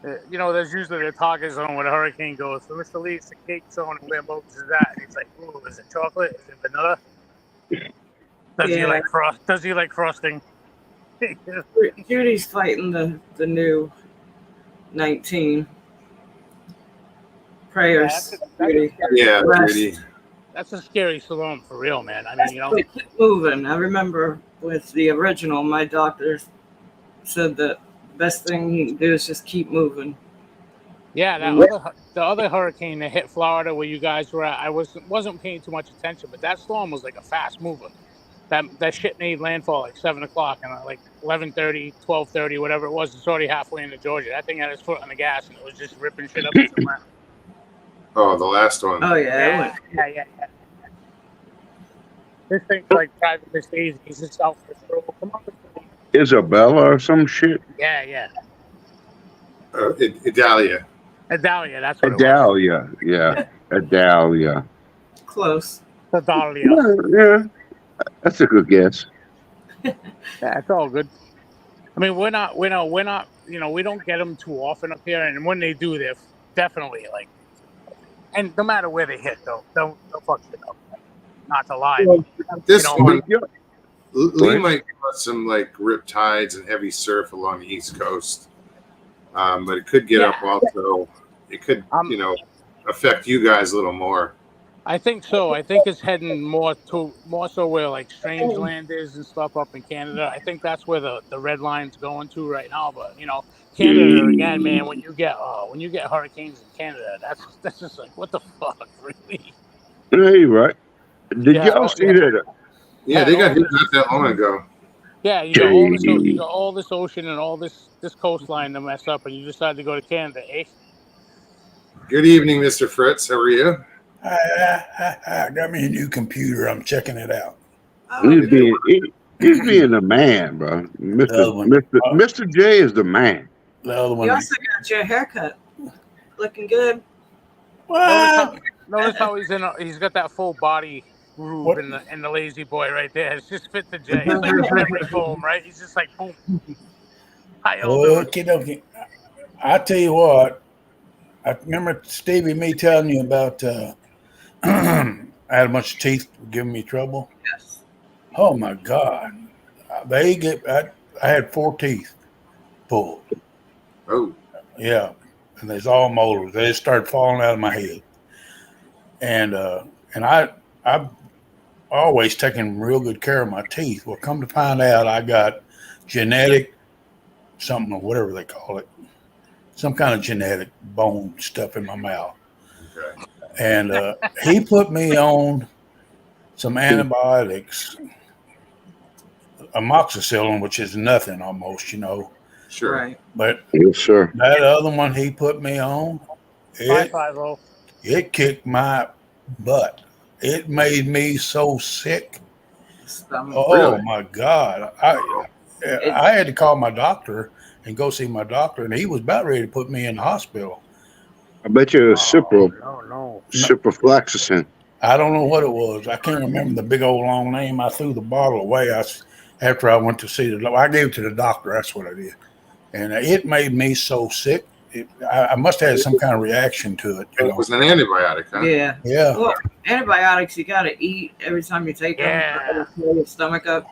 There's usually the target zone where the hurricane goes. So Mr. Lee, it's the cake zone, and where Moses is at. And he's like, "Ooh, is it chocolate? Is it vanilla? Does he like frosting?" Judy's fighting the new 19. Prayers. Judy. Yeah, Judy. That's a scary storm for real, man. I mean, Keep moving. I remember with the original, my doctor said that the best thing you can do is just keep moving. Yeah, the other hurricane that hit Florida where you guys were at, I wasn't paying too much attention, but that storm was like a fast mover. That shit made landfall like 7 o'clock, and like 11:30, 12:30, whatever it was, it's already halfway into Georgia. That thing had its foot on the gas, and it was just ripping shit up. Oh, the last one. Oh yeah. Yeah. This thing's like driving Miss Daisy. He's just out for a stroll. Come on. Isabella or some shit? Yeah. Idalia. Adalia, that's what Adalia. Yeah. Adalia. Close. Adalia. Yeah. That's a good guess. Yeah, it's all good. I mean, we're not, we don't get them too often up here, and when they do, they're definitely like, and no matter where they hit, though, they'll fuck shit up. Not to lie. Well, this one, Yeah. Lee might cause some like rip tides and heavy surf along the East Coast, but it could get up also. It could, affect you guys a little more. I think so. I think it's heading more so where like Strangeland is and stuff up in Canada. I think that's where the red line's going to right now. But Canada again, man. When you get hurricanes in Canada, that's just like, what the fuck, really? Yeah, you're right. Did y'all see that? Yeah, they got hit not that long ago. Yeah, you got all this ocean and all this coastline to mess up, and you decide to go to Canada, eh? Good evening, Mr. Fritz. How are you? I got me a new computer. I'm checking it out. He's being the man, bro. Mr. J is the man. The other one. You also got your haircut. Looking good. What? Notice how he's got that full body groove in the lazy boy right there. It's just fit the J. It's like memory foam, right? He's just like boom. Okay. I tell you what. I remember Stevie me telling you about. I had a bunch of teeth giving me trouble. Yes. Oh my God! I had 4 teeth pulled. Oh. Yeah, and there's all molars. They just started falling out of my head. And I've always taken real good care of my teeth. Well, come to find out, I got genetic something or whatever they call it, some kind of genetic bone stuff in my mouth. Okay. And he put me on some antibiotics, amoxicillin, which is nothing almost, Sure. Right. But Yes, sir. that other one he put me on, it kicked my butt. It made me so sick. Stomach. My God. I had to call my doctor and go see my doctor, and he was about ready to put me in the hospital. I bet you it's ciprofloxacin. I don't know what it was. I can't remember the big old long name. I threw the bottle away. After I went to see I gave it to the doctor. That's what I did, and it made me so sick. I must have had some kind of reaction to it. It was an antibiotic, huh? Yeah. Yeah. Well, antibiotics you got to eat every time you take them. To fill your stomach up.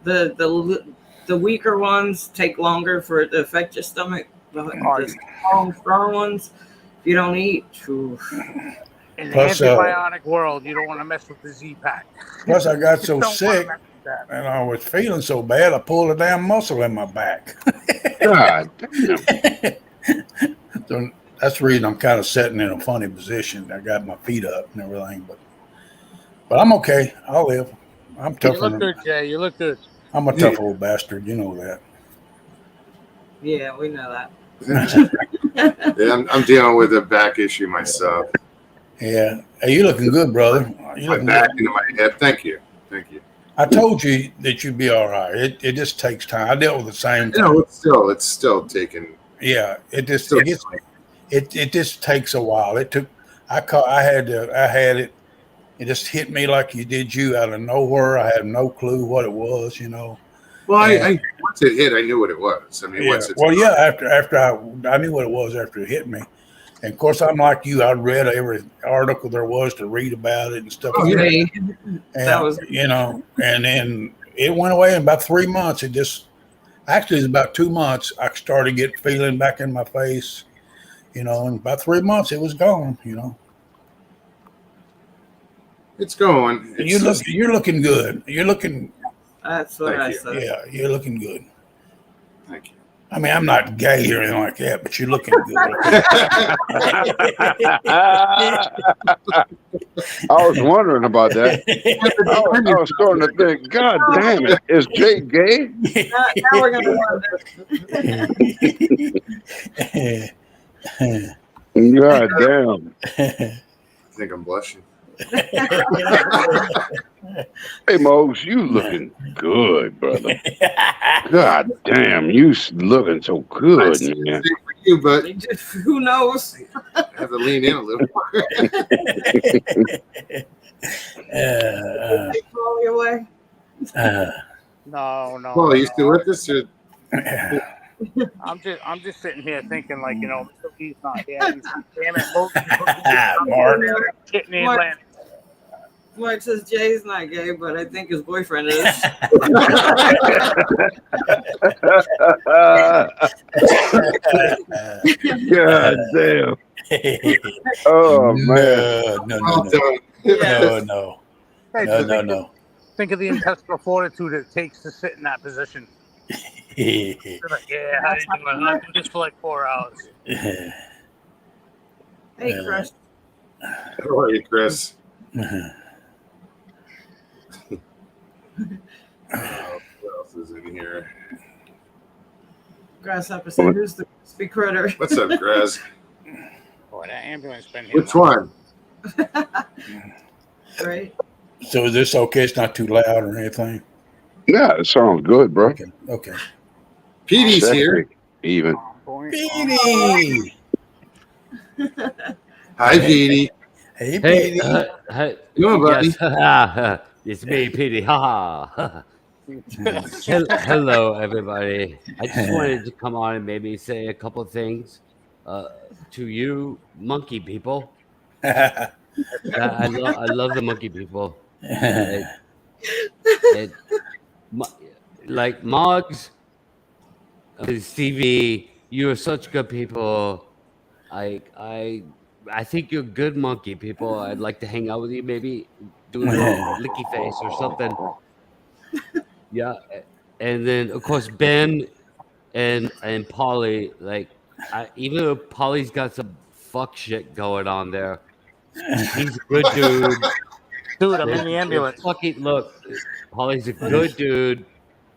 The weaker ones take longer for it to affect your stomach. The strong ones, if you don't eat. In the antibiotic world, you don't want to mess with the Z-Pack. Plus, I got so sick, and I was feeling so bad, I pulled a damn muscle in my back. God damn. So that's the reason I'm kind of sitting in a funny position. I got my feet up and everything, but I'm okay. I'll live. I'm tough. You look good, Jay. You look good. I'm a tough old bastard. You know that. Yeah, we know that. Yeah, I'm dealing with a back issue myself. Yeah. Hey, you looking good, brother. You My looking back good. into my head. Thank you. I told you that you'd be all right. It just takes time. I dealt with the same thing. It's still taking. Yeah, it just takes a while. I had it. It just hit me like you did you out of nowhere. I had no clue what it was, Well, I once it hit, I knew what it was. I mean, after I knew what it was after it hit me, and of course I'm like you. I read every article there was to read about it and stuff. Oh, yeah. And and then it went away in about 3 months. It's about 2 months. I started getting feeling back in my face, and about 3 months it was gone. It's going. You're looking good. You're looking. That's what I said. Yeah, you're looking good. Thank you. I mean, I'm not gay or anything like that, but you're looking good. I was wondering about that. I was starting to think, God damn it, is Jay gay? Now we're going to wonder. God damn. I think I'm blushing. Hey, Mose, you looking good, brother. God damn, you looking so good, man. For you, but who knows? I have to lean in a little more. Call your way. No. Well, are you still with us? Or? I'm just sitting here thinking, like, Mr. Lee's not here. Damn it, Mark. Mark says Jay's not gay, but I think his boyfriend is. God damn. Oh, man. No. No. Think of the intestinal fortitude it takes to sit in that position. Like, yeah, how you doing? I'll do this for like 4 hours. Hey, Chris. How are you, Chris? What else is in here? Grasshopper said, "Who's the crispy critter?" What's up, Graz? Boy, that ambulance been here. Which one? Right. So is this okay? It's not too loud or anything? Yeah, it sounds good, bro. Okay. Petey's here. Even. Petey! Hi, Petey. Hey, Petey. Hey, You doing, buddy? yes, it's me, Petey. Ha. Hello, everybody. I just wanted to come on and maybe say a couple of things to you, monkey people. I love the monkey people. Like Moggs, Stevie, you are such good people. I think you're good monkey people. I'd like to hang out with you, maybe do a little licky face or something. Yeah, and then of course Ben and Polly. Like, even though Polly's got some fuck shit going on there, he's a good dude. Dude, I'm in the ambulance. Fucking look, Polly's a good dude.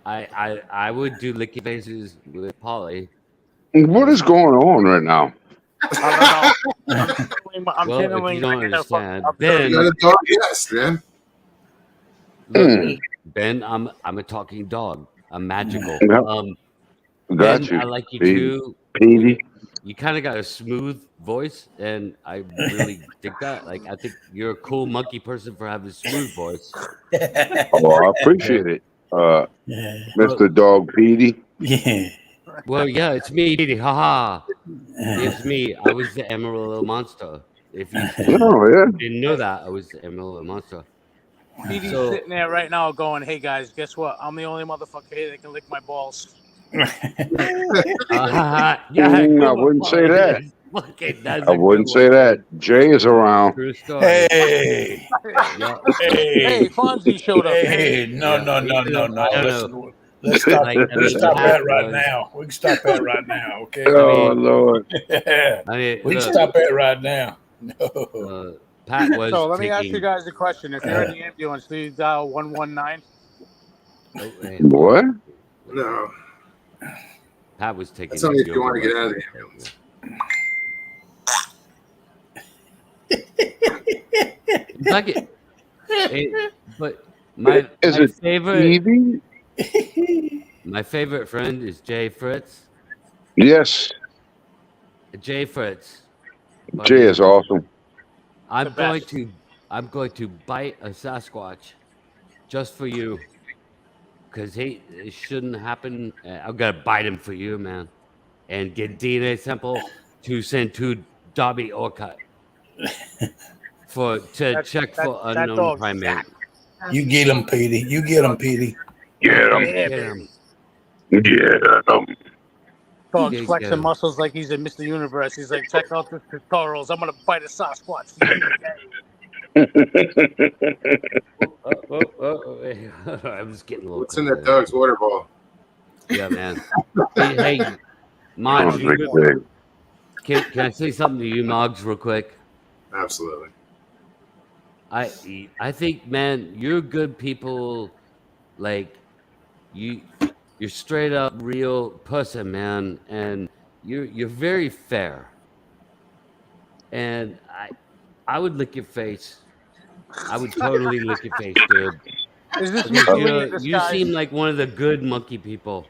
I would do licky faces with Polly. What is going on right now? I don't know. I'm Well, if channeling you don't my inner understand, fuck- Ben, You got a dog? Yes, man. look, Ben, I'm a talking dog. I'm magical. Yep. Got Ben, you. I like you Petey. too. Petey. you kind of got a smooth voice, and I really dig that. Like, I think you're a cool monkey person for having a smooth voice. Oh, I appreciate it, Mr. Dog Petey. Yeah. Well, yeah, it's me, Didi. Haha. It's me. I was the Emerald Monster. If you Oh yeah. didn't know that, I was the Emerald Monster. Petey's So- sitting there right now going, "Hey guys, guess what? I'm the only motherfucker here that can lick my balls." Yeah, I good wouldn't one, say Paul. that. Fucking, that's I a wouldn't good say one. that. Jay is around. True story. Hey. Yeah. Hey, Fonzie showed up. Hey, no. I don't know. Let's stop. Like, I Let's mean, stop Pat that right was- now. We can stop that right now, okay? Oh mean- Lord. I mean, We can look, stop that right now. No. Pat was So let me ask taking. you guys a question. If you're in the ambulance, do you dial 119? Oh, wait, What? No. Pat was taking. That's only if you yoga want to get out of the lessons. ambulance. Like it. But my Is my it favorite Evie? my favorite friend is Jay Fritz. Yes. Jay Fritz. Jay is awesome. I'm The best. I'm going to bite a Sasquatch just for you. Cause it shouldn't happen. I'm gonna bite him for you, man. And get DNA sample to send to Dobby Orcutt to check for that unknown dog's primate. You get him, Petey. You get him, Petey. Get him. Yeah, Get baby. him. Get him. Dog's Yeah, flexing yeah. muscles like he's in Mr. Universe. He's like, check out this tutorials. I'm gonna bite a Sasquatch for you. I'm just getting a little. What's in that quick dog's water ball? there. Yeah, man. Hey, Moggs, Sounds like big. can I say something to you, Moggs, real quick? Absolutely. I think, man, you're good people. Like you're straight up real person, man, and you're very fair. And I would lick your face. I would totally lick your face, dude. Is this Because Mussolini in you disguise? seem like one of the good monkey people.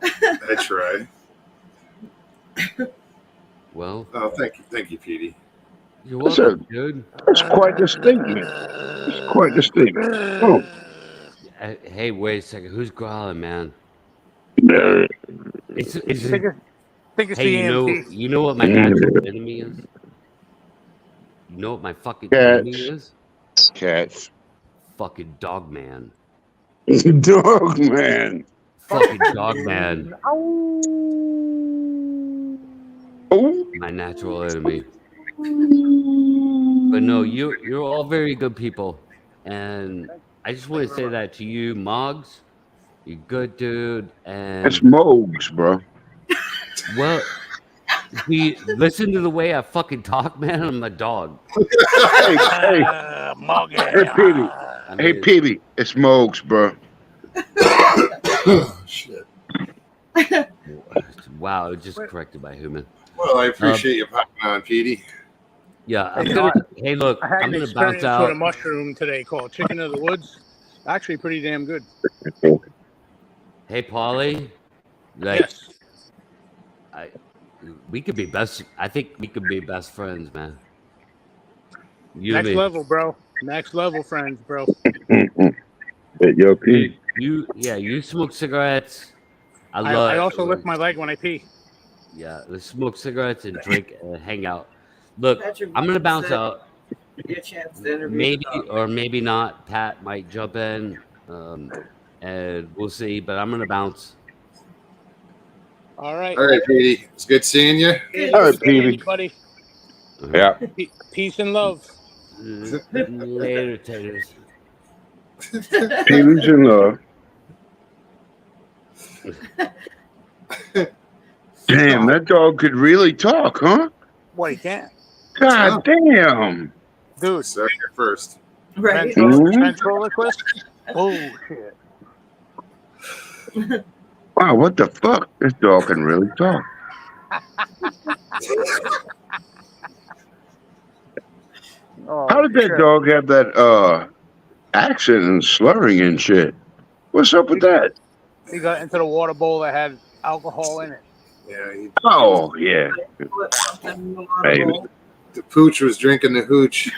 I try. Well, Oh, thank you, Petey. you're That's welcome, dude. It's quite the statement. It's quite the statement. Oh. Hey, wait a second. Who's growling, man? Yeah. It's Think it's hey, the EMT. you know what my natural enemy is? You know what my fucking enemy Cats. is? Cats. Fucking dog man. Dog man. Fucking dog man. Oh. My natural enemy. But no, you're all very good people, and I just want to say that to you, Moggs. You're good, dude. And It's Mogs, bro. well, listen to the way I fucking talk, man. I'm a dog. Hey, Petey. I Hey, mean, Petey. It's Mogs, bro. Oh, shit. wow, it just corrected by human. Well, I appreciate you popping on, Petey. Yeah, I'm Hey, gonna. Doc, Hey, look, I had I'm an gonna bounce experience with a out. mushroom today called Chicken of the Woods. Actually, pretty damn good. Hey, Paulie. Like, Yes. we could be best. I think we could be best friends, man. You and Next me. level, bro. Next level friends, bro. Hey, yo, Petey. You smoke cigarettes. I also lift my leg when I pee. Yeah, let's smoke cigarettes and drink and hang out. Look, Patrick I'm gonna bounce said- out. Your chance to interview. Maybe the dog. or maybe not. Pat might jump in, and we'll see. But I'm gonna bounce. All right. All right, Petey. It's good seeing you. Good All right, to see you, Petey. buddy. Yeah. Peace and love. Later, taters. Petey's in love. Damn, that dog could really talk, huh? What, he can't? God damn. Dude, So you're first. Right. ventriloquist? Oh, shit. Wow, what the fuck? This dog can really talk. Oh, How did that shit. dog have that accent and slurring and shit? What's up with that? He got into the water bowl that had alcohol in it. Yeah, Oh yeah. Hey. the pooch was drinking the hooch.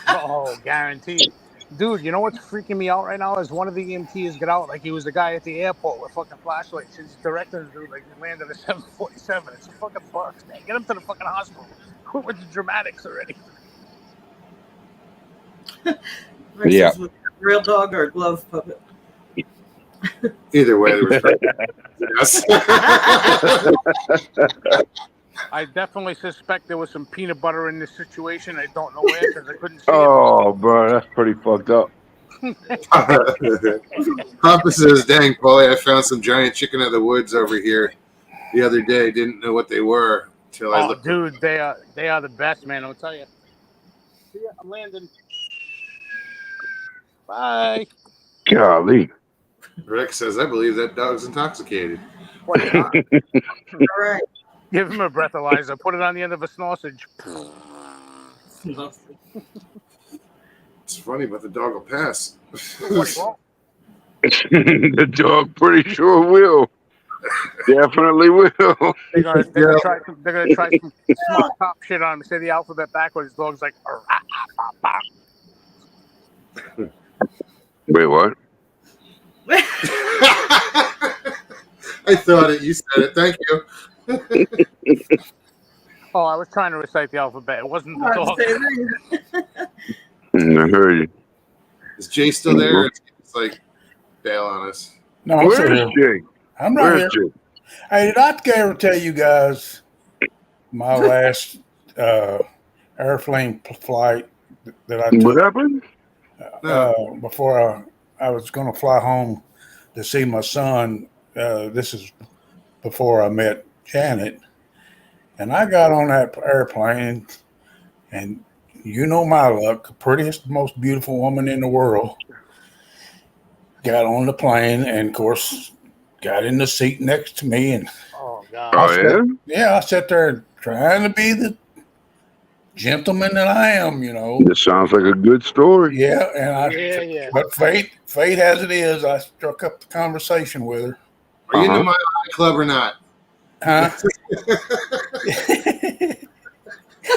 Oh, guaranteed. Dude, you know what's freaking me out right now is one of the EMTs got out like he was the guy at the airport with fucking flashlights. He's directing the dude like he landed a 747. It's a fucking bucks, man. Get him to the fucking hospital. Quit with the dramatics already. Yeah. Versus with a real dog or a glove puppet. Either way, there was yes. I definitely suspect there was some peanut butter in this situation. I don't know where because I couldn't see Oh, bro, that's pretty fucked up. Papa says, "Dang, Paulie, I found some giant chicken of the woods over here the other day. Didn't know what they were until I Oh, looked." dude, they are the best, man. I'll tell you. See ya, I'm landing. Bye. Golly. Rick says, "I believe that dog's intoxicated." What not? All right. Give him a breathalyzer. Put it on the end of a sausage. It's funny, but the dog will pass. What he won't. The dog pretty sure will. Definitely will. They're gonna try some smart cop shit on him. Say the alphabet backwards. The dog's like. Wait, what? I thought it. You said it. Thank you. Oh, I was trying to recite the alphabet. It wasn't the dog. I heard you. Is Jay still there? It's like bail on us. No, I'm still Where's here. Jake? I'm right Where's here. Jake? Hey, did I ever tell you guys my last airplane flight that I What took happened? before I was going to fly home to see my son? This is before I met Janet. And I got on that airplane, and you know my luck, the prettiest, most beautiful woman in the world got on the plane, and of course, got in the seat next to me. And Oh God. Oh, yeah? I sat there trying to be the gentleman that I am, you know. This sounds like a good story. Yeah, and Yeah. but fate as it is, I struck up the conversation with her. Are you in my club or not? Huh?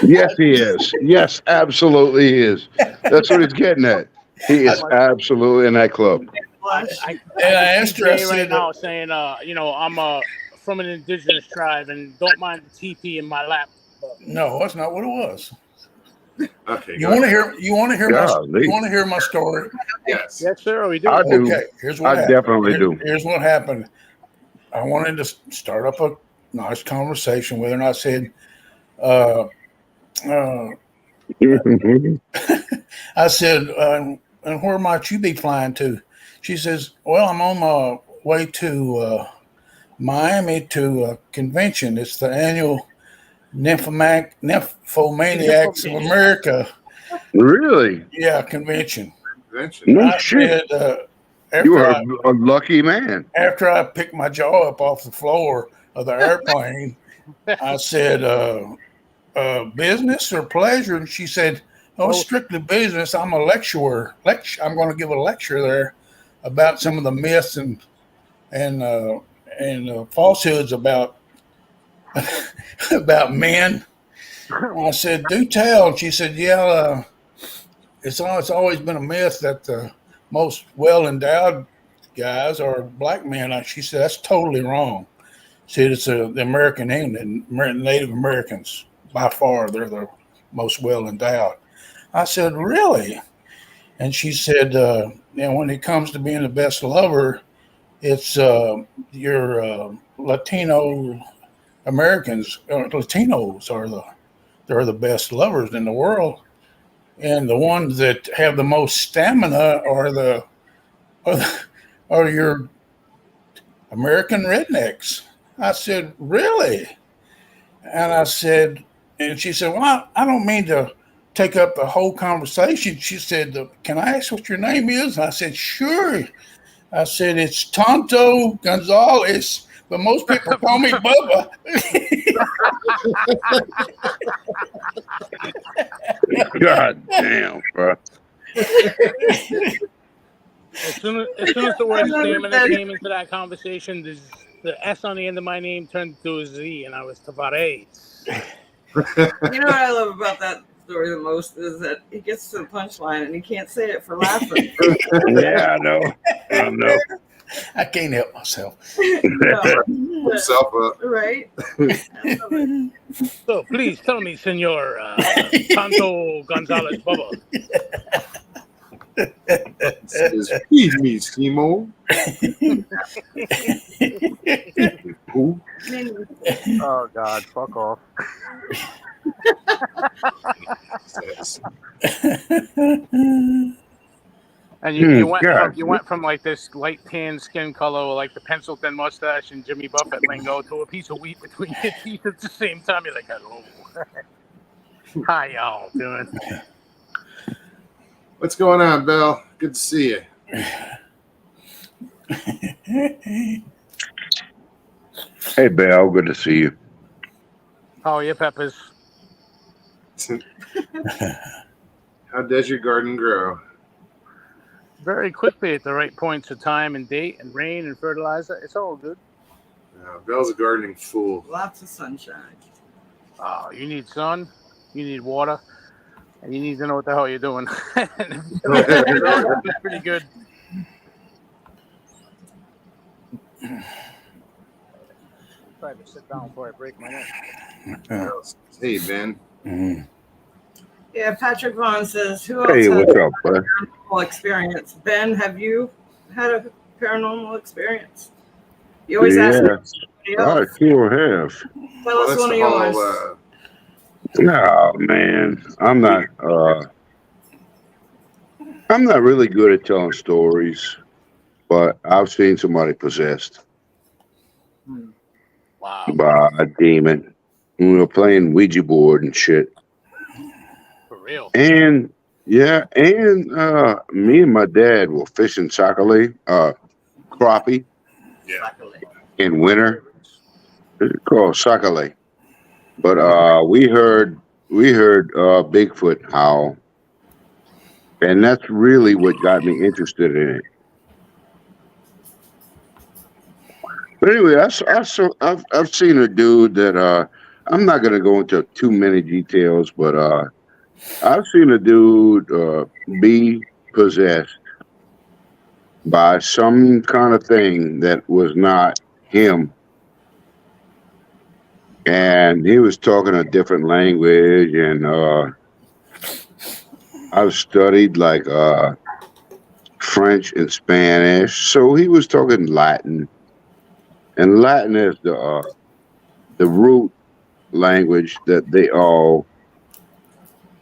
Yes, he is. Yes, absolutely he is. That's what he's getting at. He is absolutely in that club. I asked her, I Jay right said, now saying, I'm from an indigenous tribe and don't mind the TP in my lap. No, that's not what it was. Okay. You want to hear? You want to hear my? Golly. You want to hear my story? Yes. Yes, sir. We do. I do. Okay. Here's what I happened. definitely do. Here's what happened. I wanted to start up a nice conversation with her, and I said, I said, and where might you be flying to? She says, well, I'm on my way to Miami to a convention. It's the annual Nymphomaniacs of America. Really? Yeah, convention. No I shit. said, You are a lucky man. after I picked my jaw up off the floor of the airplane, I said, business or pleasure? And she said, oh, it's strictly business. I'm a lecturer. I'm going to give a lecture there about some of the myths and falsehoods about about men. And I said, do tell. And she said, yeah, it's always been a myth that the most well-endowed guys are black men. She said, that's totally wrong. She said, it's the American Indian, Native Americans. By far, they're the most well-endowed. I said, really? And she said, when it comes to being the best lover, it's your Latino Americans. Latinos are the best lovers in the world, and the ones that have the most stamina are your American rednecks. I said, really? And I said, and she said, well, I don't mean to take up the whole conversation. She said, can I ask what your name is? And I said, sure. I said, it's Tonto Gonzalez, but most people call me Bubba. God damn, bro. As soon as the word stamina came into that conversation, the S on the end of my name turned to a Z, and I was Tavares. You know what I love about that story the most is that he gets to the punchline and he can't say it for laughing. Yeah, I know. I know. I can't help myself. No. Himself up. Right? I love it. So please tell me, Senor Tonto Gonzalez Bubba. Says, feed me, Simo. Who? Oh God, fuck off. Says, And you went God. from like this light tan skin color with like the pencil thin mustache and Jimmy Buffett lingo to a piece of wheat between your teeth at the same time. You're like, hello. How y'all doing? what's going on, Bill? Good to see you. Hey, Belle, good to see you. How are you, Peppers? How does your garden grow? Very quickly at the right points of time and date and rain and fertilizer. It's all good. Bill's a gardening fool. Lots of sunshine. Oh, you need sun, you need water, and you need to know what the hell you're doing. It's pretty good. Try to sit down before I break my neck. Hey, Ben. Mhm. Yeah, Patrick Vaughn says, who else Hey, has what's up, bud? a paranormal experience? Ben, have you had a paranormal experience? You always ask Yeah, somebody I else. sure have. Tell us one of yours. No, man, I'm not really good at telling stories, but I've seen somebody possessed Wow. by a demon. We were playing Ouija board and shit. For real. And yeah, and me and my dad were fishing crappie in winter. It's called sakale. But we heard Bigfoot howl, and that's really what got me interested in it. But anyway, I've seen a dude that I'm not gonna go into too many details, but I've seen a dude be possessed by some kind of thing that was not him, and he was talking a different language, and I've studied like French and Spanish, so he was talking Latin, and Latin is the root language that they all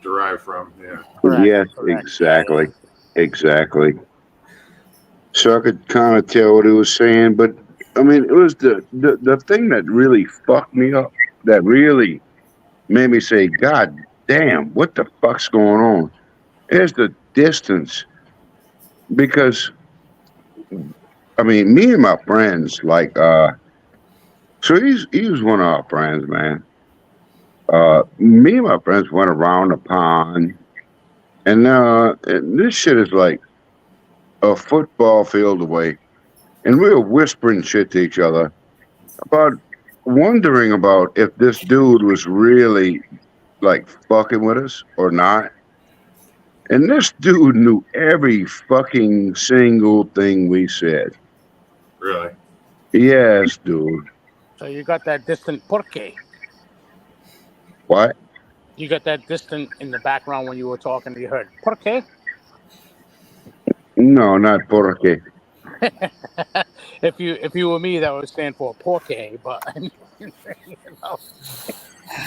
Derived from, yeah. Correct, yes, correct. exactly. So I could kind of tell what he was saying, but I mean, it was the thing that really fucked me up, that really made me say, God damn, what the fuck's going on? Is the distance. Because I mean, me and my friends, like so he was one of our friends, man. Me and my friends went around the pond, and this shit is like a football field away, and we were whispering shit to each other about wondering about if this dude was really like fucking with us or not. And this dude knew every fucking single thing we said. Really? Yes, dude. So you got that distant porque. What? You got that distant in the background when you were talking. You heard porque. No, not porque. If you were me, that would stand for porque. But you know.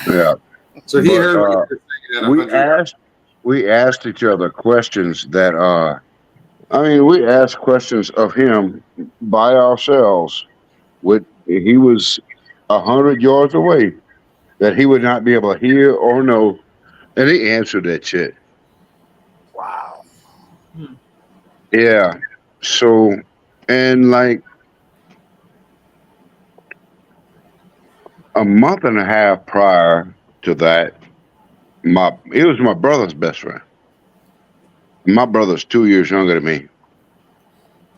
Yeah. So he But, heard what you were saying at we 100. asked each other questions that I mean, we asked questions of him by ourselves. He was 100 yards away, that he would not be able to hear or know, and he answered that shit. Wow. Yeah. So, and like a month and a half prior to that, he was my brother's best friend. My brother's 2 years younger than me.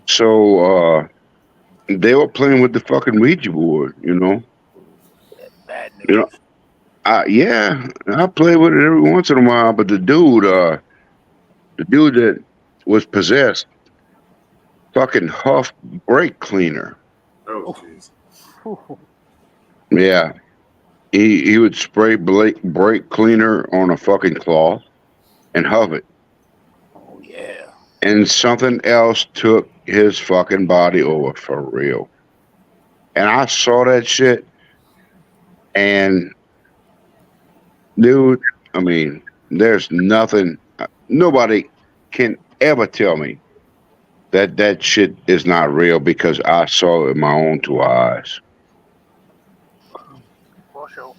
So they were playing with the fucking Ouija board, you know. Bad news. You know, yeah, I play with it every once in a while, but the dude that was possessed, fucking huff brake cleaner. Oh, jeez. Whew. Yeah, he would spray brake cleaner on a fucking cloth and huff it, Oh yeah. and something else took his fucking body over for real. And I saw that shit, and dude, I mean, there's nothing. Nobody can ever tell me that that shit is not real because I saw it with my own two eyes. For sure.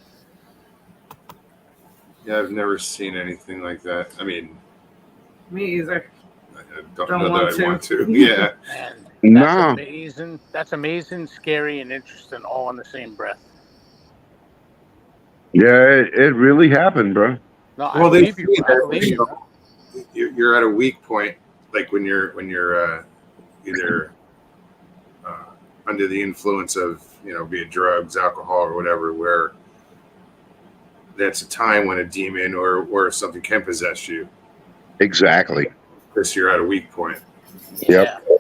Yeah, I've never seen anything like that. I mean, Me either. I don't Don't know want that I to. want to. Yeah. Man, that's Nah, amazing. That's amazing, scary, and interesting all in the same breath. yeah, it really happened, bro. No, I Well, they believe say you. I that, believe you you. know, you're at a weak point, like when you're either under the influence of be it drugs, alcohol, or whatever, where that's a time when a demon or something can possess you Exactly. because you're at a weak point. Yep. Yeah.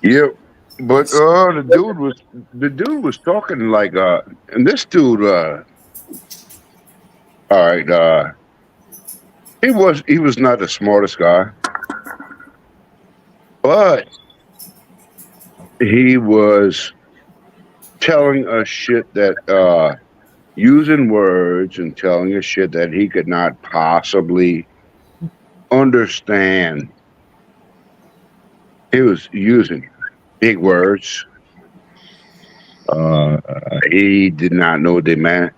Yep. But the dude was talking like and this dude all right, he was not the smartest guy, but he was telling us shit that using words and telling us shit that he could not possibly understand. He was using big words. He did not know what they meant.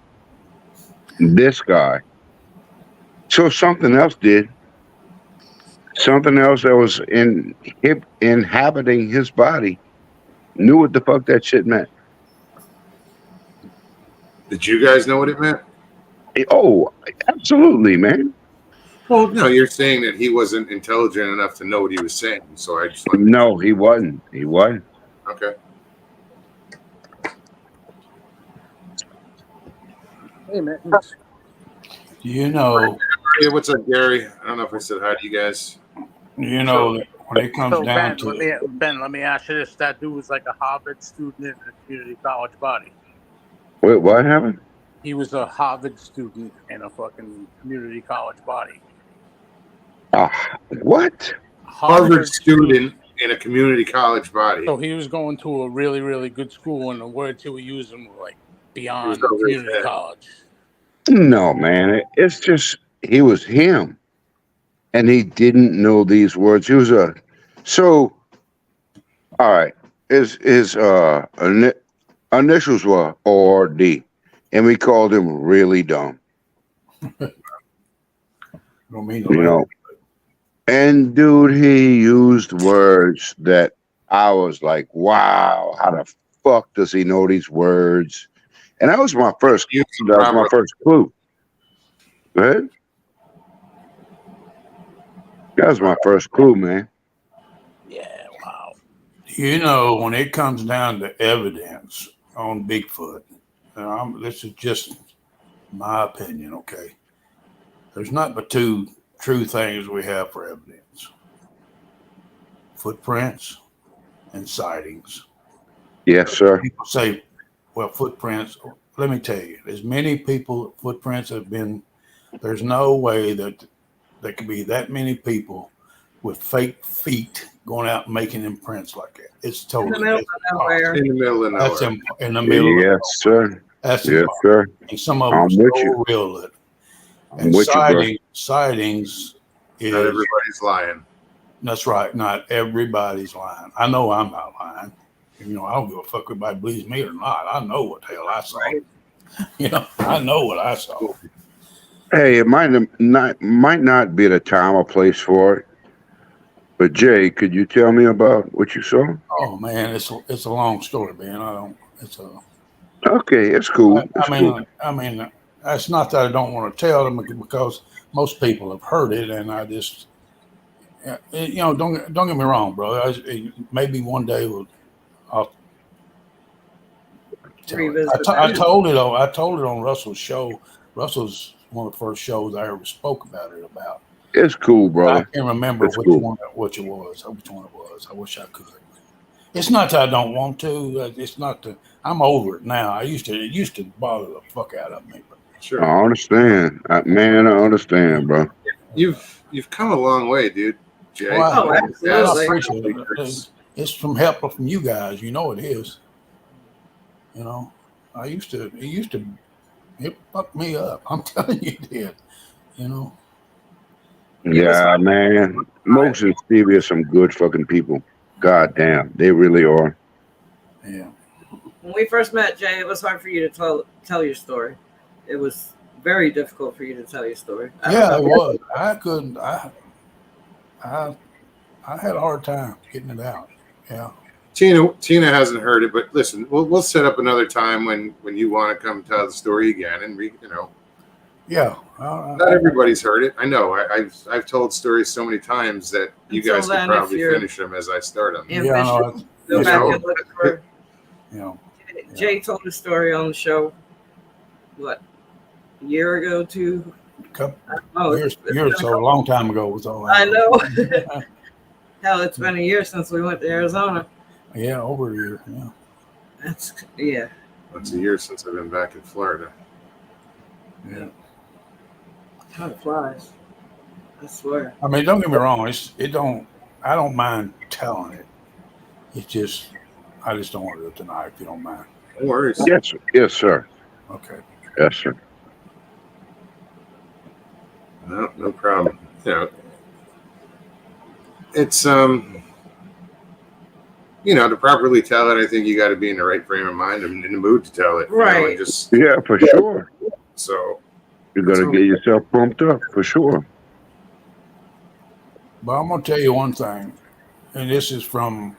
This guy. So something else did. Something else that was inhabiting his body knew what the fuck that shit meant. Did you guys know what it meant? Oh, absolutely, man. Well, no, you're saying that he wasn't intelligent enough to know what he was saying. So I just No, he wasn't. He wasn't. okay. Hey man. You know, Hey, what's up, Gary? I don't know if I said hi to you guys. you know that when it comes So down Ben, to it, let me ask you this: that dude was like a Harvard student in a community college body. Wait, what happened? He was a Harvard student in a fucking community college body. What? Harvard student in a community college body. So he was going to a really, really good school, and the words he was using were like beyond He was over his community head. college. No, man. It's just he was him, and he didn't know these words. He was a so. All right, his initials were ORD, and we called him really dumb. don't mean You know, and dude, he used words that I was like, wow, how the fuck does he know these words? And that was my first. That was my first clue. Go ahead. That was my first clue, man. Yeah, wow. You know, when it comes down to evidence on Bigfoot, this is just my opinion, okay? There's not but two true things we have for evidence: footprints and sightings. Yes, sir. People say, well, footprints, let me tell you, as many people, footprints have been, there's no way that there could be that many people with fake feet going out and making them prints like that. It's In the totally middle of nowhere. In the middle of That's nowhere. in the middle. Yes, sir. That's Yes, impossible. sir. And some of them I'm are with so you. real that. I'm And with you, bro. sightings is Not everybody's lying. that's right. Not everybody's lying. I know I'm not lying. You know, I don't give a fuck if everybody believes me or not. I know what the hell I saw. Right. You know, I know what I saw. Hey, it might not be the time or place for it. But Jay, could you tell me about what you saw? Oh man, it's a long story, man. I don't. It's a. Okay, it's cool. It's cool. I mean, it's not that I don't want to tell them because most people have heard it, and I just, You know, don't get me wrong, bro. Maybe one day I'll tell it. Revisit I that. told it on Russell's show. Russell's one of the first shows I ever spoke about it about. It's cool, I brother. can't remember It's which cool. one it was. I wish I could. It's not that I don't want to. It's not that I'm over it now. It used to bother the fuck out of me. But Sure. I understand, man. I understand, bro. You've come a long way, dude. Jay. Well, Oh, I absolutely. appreciate it. It's from help from you guys. You know it is. You know, it fucked me up. I'm telling you it did. You know. Yeah, man. Most and Stevie are some good fucking people. God damn, they really are. Yeah. When we first met, Jay, it was hard for you to tell your story. It was very difficult for you to tell your story. Yeah, it was. I couldn't. I had a hard time getting it out. Yeah. Tina hasn't heard it, but listen, we'll set up another time when you want to come tell the story again, and Yeah. not everybody's heard it. I know. I've told stories so many times that you Until guys could then, if probably you're finish them as I start them. ambitious, Yeah, no, go back and look for. you know. Jay told a story on the show. What, a year ago, two? Years so a long time ago was all I know. Hell, it's been a year since we went to Arizona. Yeah, over a year. Yeah. That's It's a year since I've been back in Florida. Yeah. Time flies. I swear. I mean, don't get me wrong. I don't mind telling it. It's just, I just don't want to do it tonight. If you don't mind. No worries. Yes, sir. Okay. Yes, sir. No problem. It's to properly tell it, I think you got to be in the right frame of mind and in the mood to tell it. Right. Yeah, for sure. So You got to get yourself pumped up for sure. But I'm gonna tell you one thing, and this is from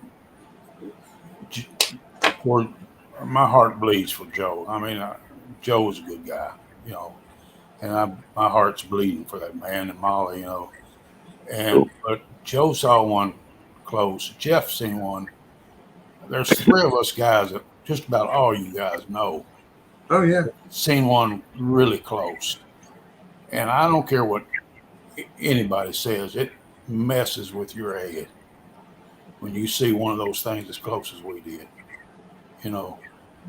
where my heart bleeds for Joe. I mean, Joe was a good guy, and my heart's bleeding for that man and Molly, but Joe saw one close. Jeff seen one. There's three of us guys that just about all you guys know. Oh yeah, seen one really close, and I don't care what anybody says. It messes with your head when you see one of those things as close as we did.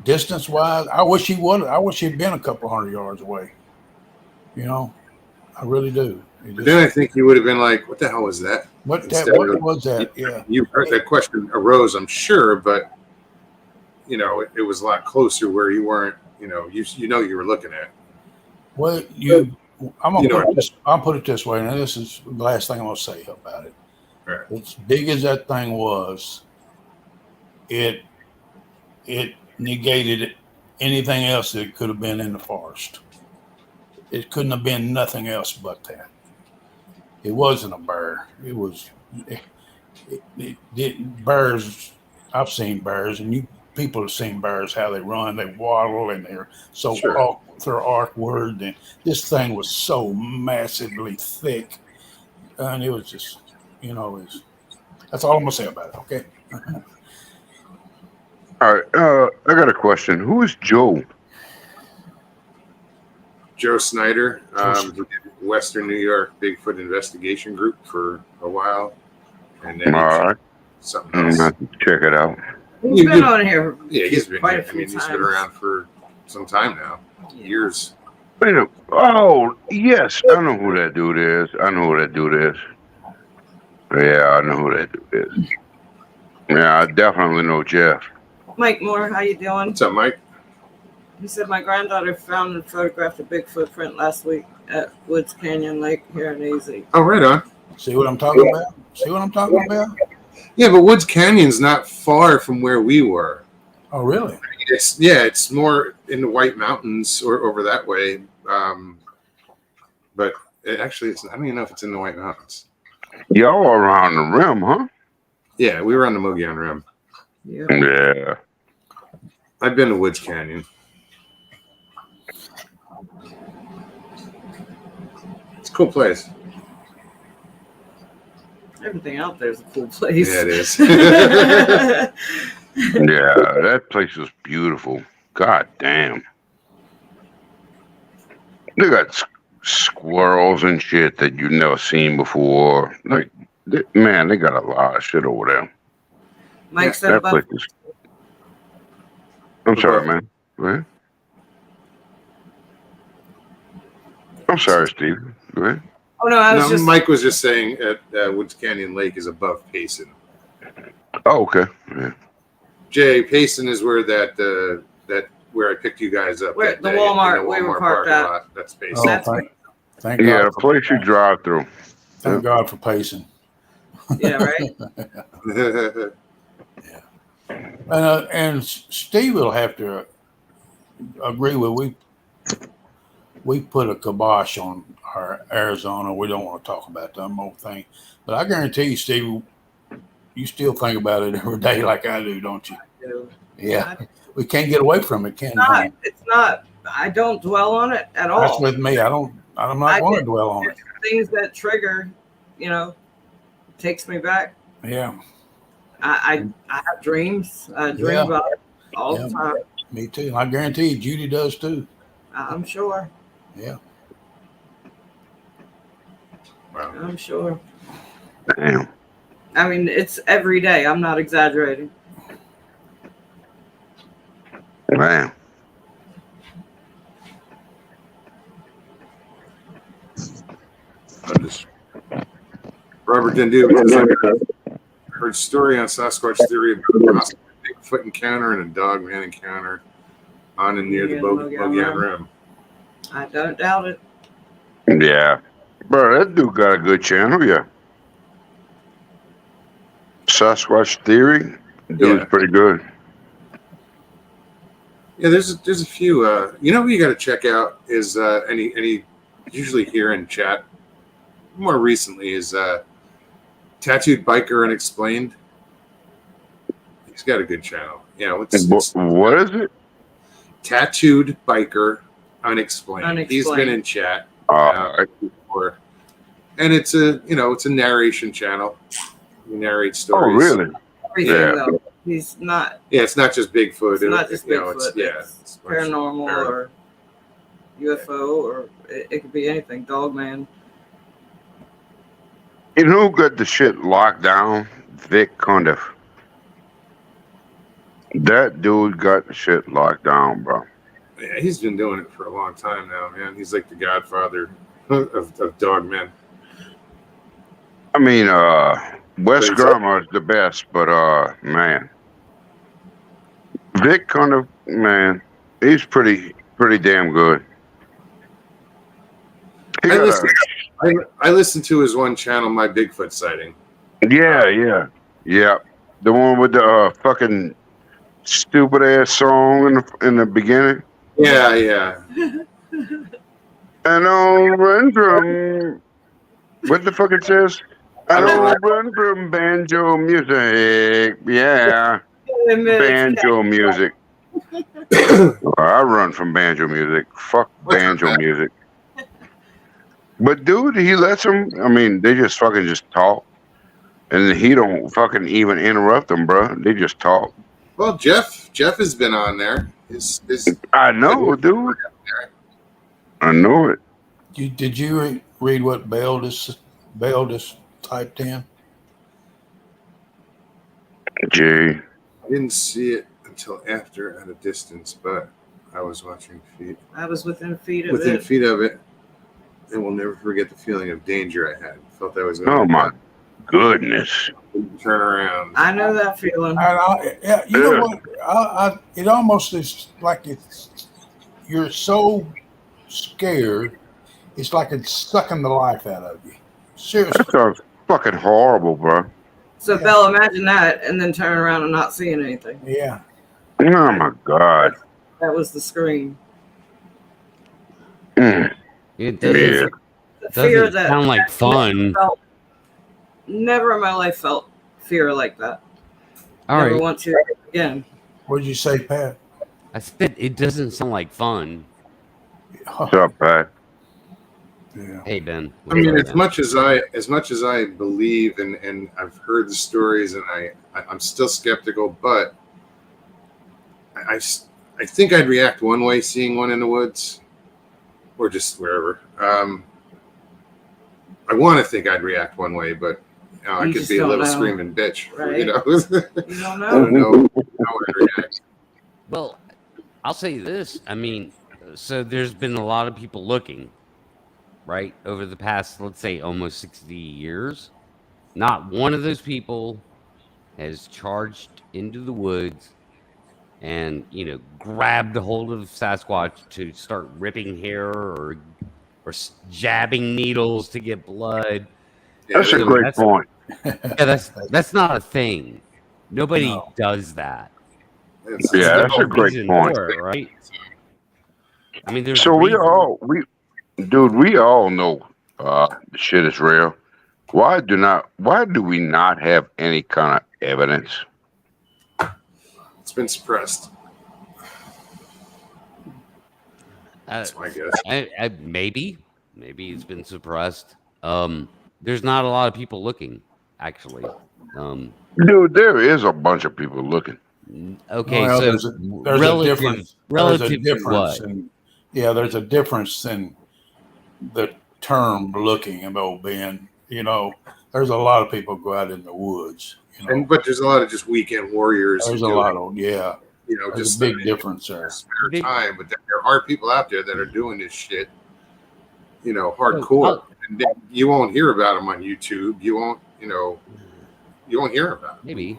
Distance wise, I wish he would. I wish he'd been a couple 100 yards away. I really do. Then I think you would have been like, "What the hell was that?" What was that? Yeah, you heard that question arose, I'm sure, but it was a lot closer where you weren't. You were looking at. Well, I'll put it this way, and this is the last thing I'm gonna say about it. Right. As big as that thing was, it negated anything else that could have been in the forest. It couldn't have been nothing else but that. It wasn't a bear. It was bears. I've seen bears, and people have seen bears, how they run, they waddle, and they're so they're awkward. And this thing was so massively thick, and it was just, that's all I'm gonna say about it. Okay. All right. I got a question. Who is Joe? Joe Snyder, who did Western New York Bigfoot Investigation Group for a while, and then All right. something I'm else. gonna have to check it out. He's been on here. Yeah, he's been. quite Here. a few He's been times. around for some time now, years. Wait a minute. Oh, yes. I know who that dude is. Yeah, I know who that dude is. Yeah, I definitely know Jeff. Mike Moore, how you doing? What's up, Mike? He said my granddaughter found and photographed a big footprint last week at Woods Canyon Lake here in AZ. Oh, right on. See what I'm talking about? Yeah, but Woods Canyon's not far from where we were. Oh, really? It's more in the White Mountains or over that way. But it actually, I don't even know if it's in the White Mountains. Y'all around the rim, huh? Yeah, we were on the Mogollon Rim. Yeah. I've been to Woods Canyon. It's a cool place. Everything out there is a cool place. Yeah, it is. Yeah, that place was beautiful. God damn. They got squirrels and shit that you've never seen before. Like, man, they got a lot of shit over there. Mike said That about place is. I'm sorry, man. Go ahead. I'm sorry, Steve. Go ahead. Oh no, I was No, just Mike was just saying at Woods Canyon Lake is above Payson. Oh, okay. Yeah. Jay, Payson is where that where I picked you guys up. Where that the day Walmart in the we were Walmart parked parking at. lot. That's Payson. Oh, That's thank Yeah, God the for place you drive through. Thank God for pacing. yeah, right. And Steve will have to agree with we put a kibosh on our Arizona. We don't want to talk about that whole thing, but I guarantee you, Steve, you still think about it every day like I do, don't you? Yeah, we can't get away from it, can we? It's not. I don't dwell on it at all. That's with me. I'm not going to dwell on it. Things that trigger, takes me back. Yeah. I have dreams. I dream about it all the time. Me too. And I guarantee you, Judy does too. I'm sure. Yeah. Wow. I'm sure. Damn. I mean, it's every day. I'm not exaggerating. Man. Robert Dendu heard story on Sasquatch theory of Bigfoot encounter and a dogman encounter on and near the Bogan Rim. I don't doubt it. Yeah. Bro, that dude got a good channel, yeah. Sasquatch theory, dude's pretty good. Yeah, there's a few. What you got to check out is any usually here in chat. More recently is Tattooed Biker Unexplained. He's got a good channel. Yeah, what is it? Tattooed Biker Unexplained. He's been in chat before, and it's a narration channel. He narrates stories. Oh, really? Everything though. He's not. Yeah, it's not just Bigfoot. It's not just Bigfoot. It's paranormal or UFO or it could be anything. Dogman. You know who got the shit locked down? Vic Condiff. That dude got the shit locked down, bro. Yeah, he's been doing it for a long time now, man. He's like the godfather of dogmen. I mean, Wes Grummer is the best, but man, Vic Condiff, man, he's pretty damn good. I listened to his one channel, My Bigfoot Sighting. Yeah. The one with the fucking stupid ass song in the beginning. Yeah. I don't run from what the fuck it says. I don't run from banjo music. Yeah, banjo music. I run from banjo music. Fuck banjo music. But dude, he lets them. I mean, they just fucking just talk, and he don't fucking even interrupt them, bro. They just talk. Well, Jeff has been on there. I know, dude. I know it. Did you read what Beldis typed in? Gee. I didn't see it until after at a distance, but I was watching feet. I was within feet of Within it. feet of it. And we'll never forget the feeling of danger I had. Felt that was going Oh my goodness. Turn around. I know that feeling. You know what? It almost is like you're so scared. It's like it's sucking the life out of you. Seriously. That sounds fucking horrible, bro. So, Belle, imagine that and then turn around and not seeing anything. Yeah. Oh my God. That was the scream. It doesn't sound like fun. Never in my life felt fear like that. All Never right. want to again. What did you say, Pat? I said it doesn't sound like fun. What's up, Pat? Yeah. Hey Ben. I mean, as much as I believe and I've heard the stories, and I'm still skeptical, but I think I'd react one way seeing one in the woods, or just wherever. I want to think I'd react one way, but I You could just be a don't little know. screaming bitch. Right. You know, You don't I know. don't know how I'd react. Well, I'll say this. I mean, so there's been a lot of people looking, right, over the past, let's say, almost 60 years. Not one of those people has charged into the woods and, grabbed a hold of Sasquatch to start ripping hair or jabbing needles to get blood. Yeah, That's they a don't. great point. Yeah, that's not a thing. Nobody No. does that. It's, Yeah, There's that's a a great reason point. for it, right? I mean, there's a So reason. we all know the shit is real. Why do we not have any kind of evidence? it's been suppressed. Uh, That's my guess. maybe it's been suppressed. There's not a lot of people looking, actually. Dude, there is a bunch of people looking. Okay, Well, so there's a difference. There's a relative to difference what? in there's a difference in the term looking about being. There's a lot of people go out in the woods. But there's a lot of just weekend warriors. There's who a do lot it, of There's just a big difference there. spare Big- time. But there are people out there that are doing this shit, Oh, hardcore. And then you won't hear about them on YouTube. You won't hear about them. Maybe.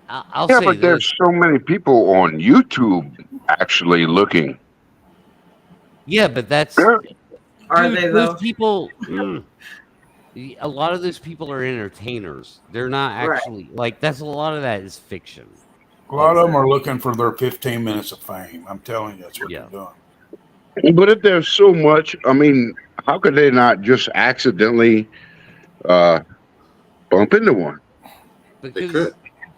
I'll Yeah, say but this. there's so many people on YouTube actually looking. Yeah, but that's Yeah. Are dude, they those though? people. A lot of those people are entertainers. They're not Right. actually that's a lot of that is fiction. A lot of them are looking for their 15 minutes of fame. I'm telling you, that's what Yeah. they're doing. But if there's so much, I mean, how could they not just accidentally bump into one? Because, could.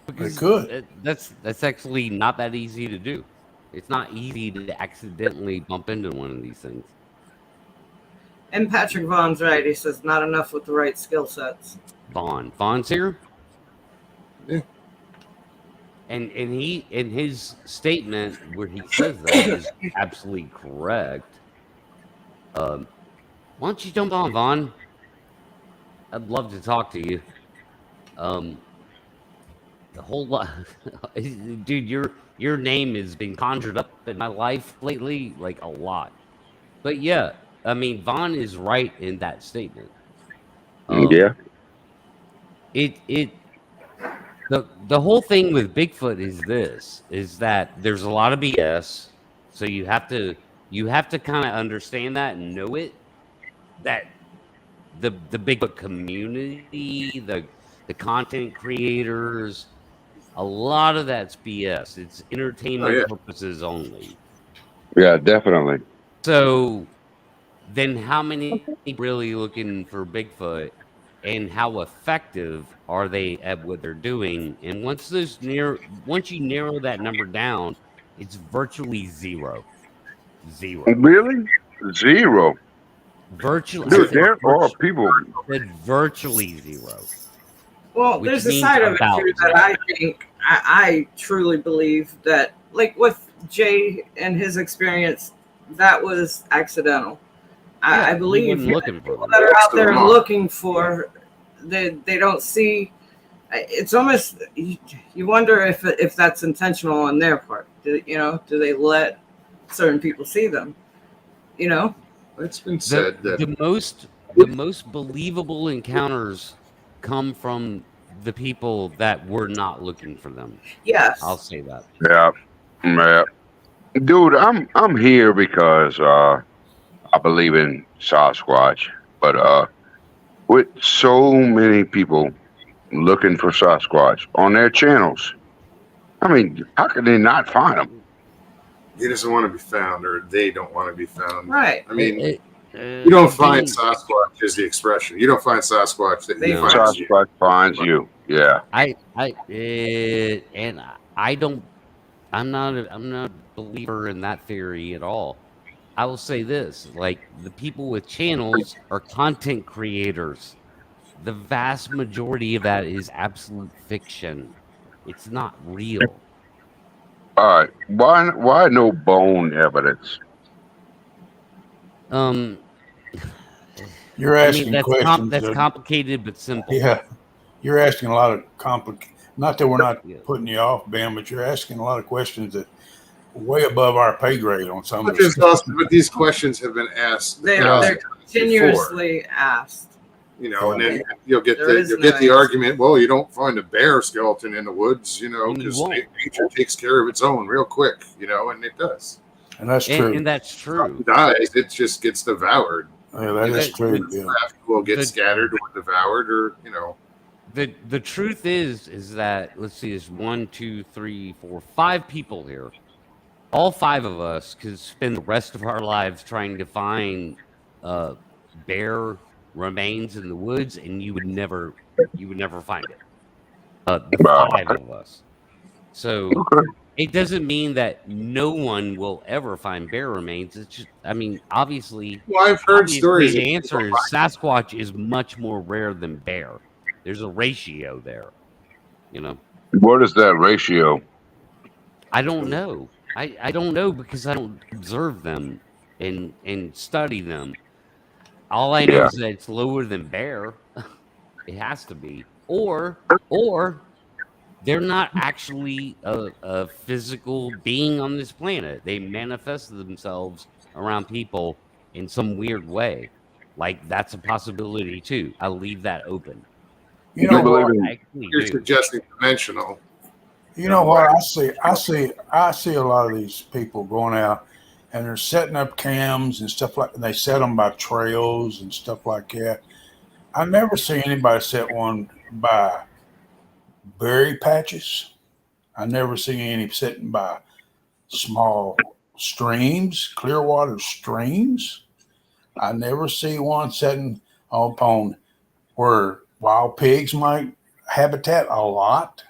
because They could. that's actually not that easy to do. It's not easy to accidentally bump into one of these things. And Patrick Vaughn's right. He says not enough with the right skill sets. Vaughn's here. Yeah. And he in his statement where he says that is absolutely correct. Why don't you jump on, Vaughn? I'd love to talk to you. The whole lot, dude. Your name has been conjured up in my life lately, like a lot. But yeah, I mean, Vaughn is right in that statement. Yeah. The whole thing with Bigfoot is that there's a lot of BS. So you have to kind of understand that and know it. That the Bigfoot community, the content creators, a lot of that's BS. It's entertainment purposes only. Yeah, definitely. So then how many really looking for Bigfoot, and how effective are they at what they're doing? And once you narrow that number down, it's virtually zero. Really? Zero. Virtually, Dude, there are people. virtually zero. Well, Which there's a means side of it about too that I think I truly believe that, like with Jay and his experience, that was accidental. I believe wasn't looking for people them. that are out there looking for, they don't see. It's almost, you wonder if that's intentional on their part. Do they let certain people see them? It's been said that the most believable encounters come from the people that were not looking for them. Yes. I'll say that. Yeah. Yeah. Dude, I'm here because I believe in Sasquatch, but with so many people looking for Sasquatch on their channels, I mean, how can they not find them? he doesn't want to be found, or they don't want to be found. Right. I mean, you don't find Sasquatch is the expression. You don't find Sasquatch that he finds you. Sasquatch finds you. Yeah. I'm not a believer in that theory at all. I will say this: like the people with channels are content creators. The vast majority of that is absolute fiction. It's not real. All right. Why no bone evidence? Um, You're I mean asking questions that's that, complicated but simple. yeah, you're asking a lot of not that we're not Yeah. putting you off, Ben, but you're asking a lot of questions that are way above our pay grade on some of But, this. but these questions have been asked They're thousands of times before. continuously asked. And then you'll get There is the no answer. argument. Well, you don't find a bear skeleton in the woods, And you because won't. nature takes care of its own real quick, and it does. And that's true. And that's true. It dies, it just gets devoured. Yeah, that is true. Yeah. Will get The- scattered or devoured, or The truth is that let's see, there's 1, 2, 3, 4, 5 people here. All 5 of us could spend the rest of our lives trying to find bear remains in the woods, and you would never find it. The Wow. 5 of us. So Okay. it doesn't mean that no one will ever find bear remains. It's just, I mean, obviously, well, I've heard stories. the answer is Sasquatch is much more rare than bear. There's a ratio there, What is that ratio? I don't know. I don't know because I don't observe them and study them. All I know Yeah. is that it's lower than bear. It has to be, or they're not actually a physical being on this planet. They manifest themselves around people in some weird way. Like that's a possibility too. I'll leave that open. You know believe what? in- I actually You're do. suggesting dimensional. You know what? I see a lot of these people going out and they're setting up cams and stuff like. And they set them by trails and stuff like that. I never see anybody set one by berry patches. I never see any sitting by small streams, clear water streams. I never see one setting upon where wild pigs might habitat a lot,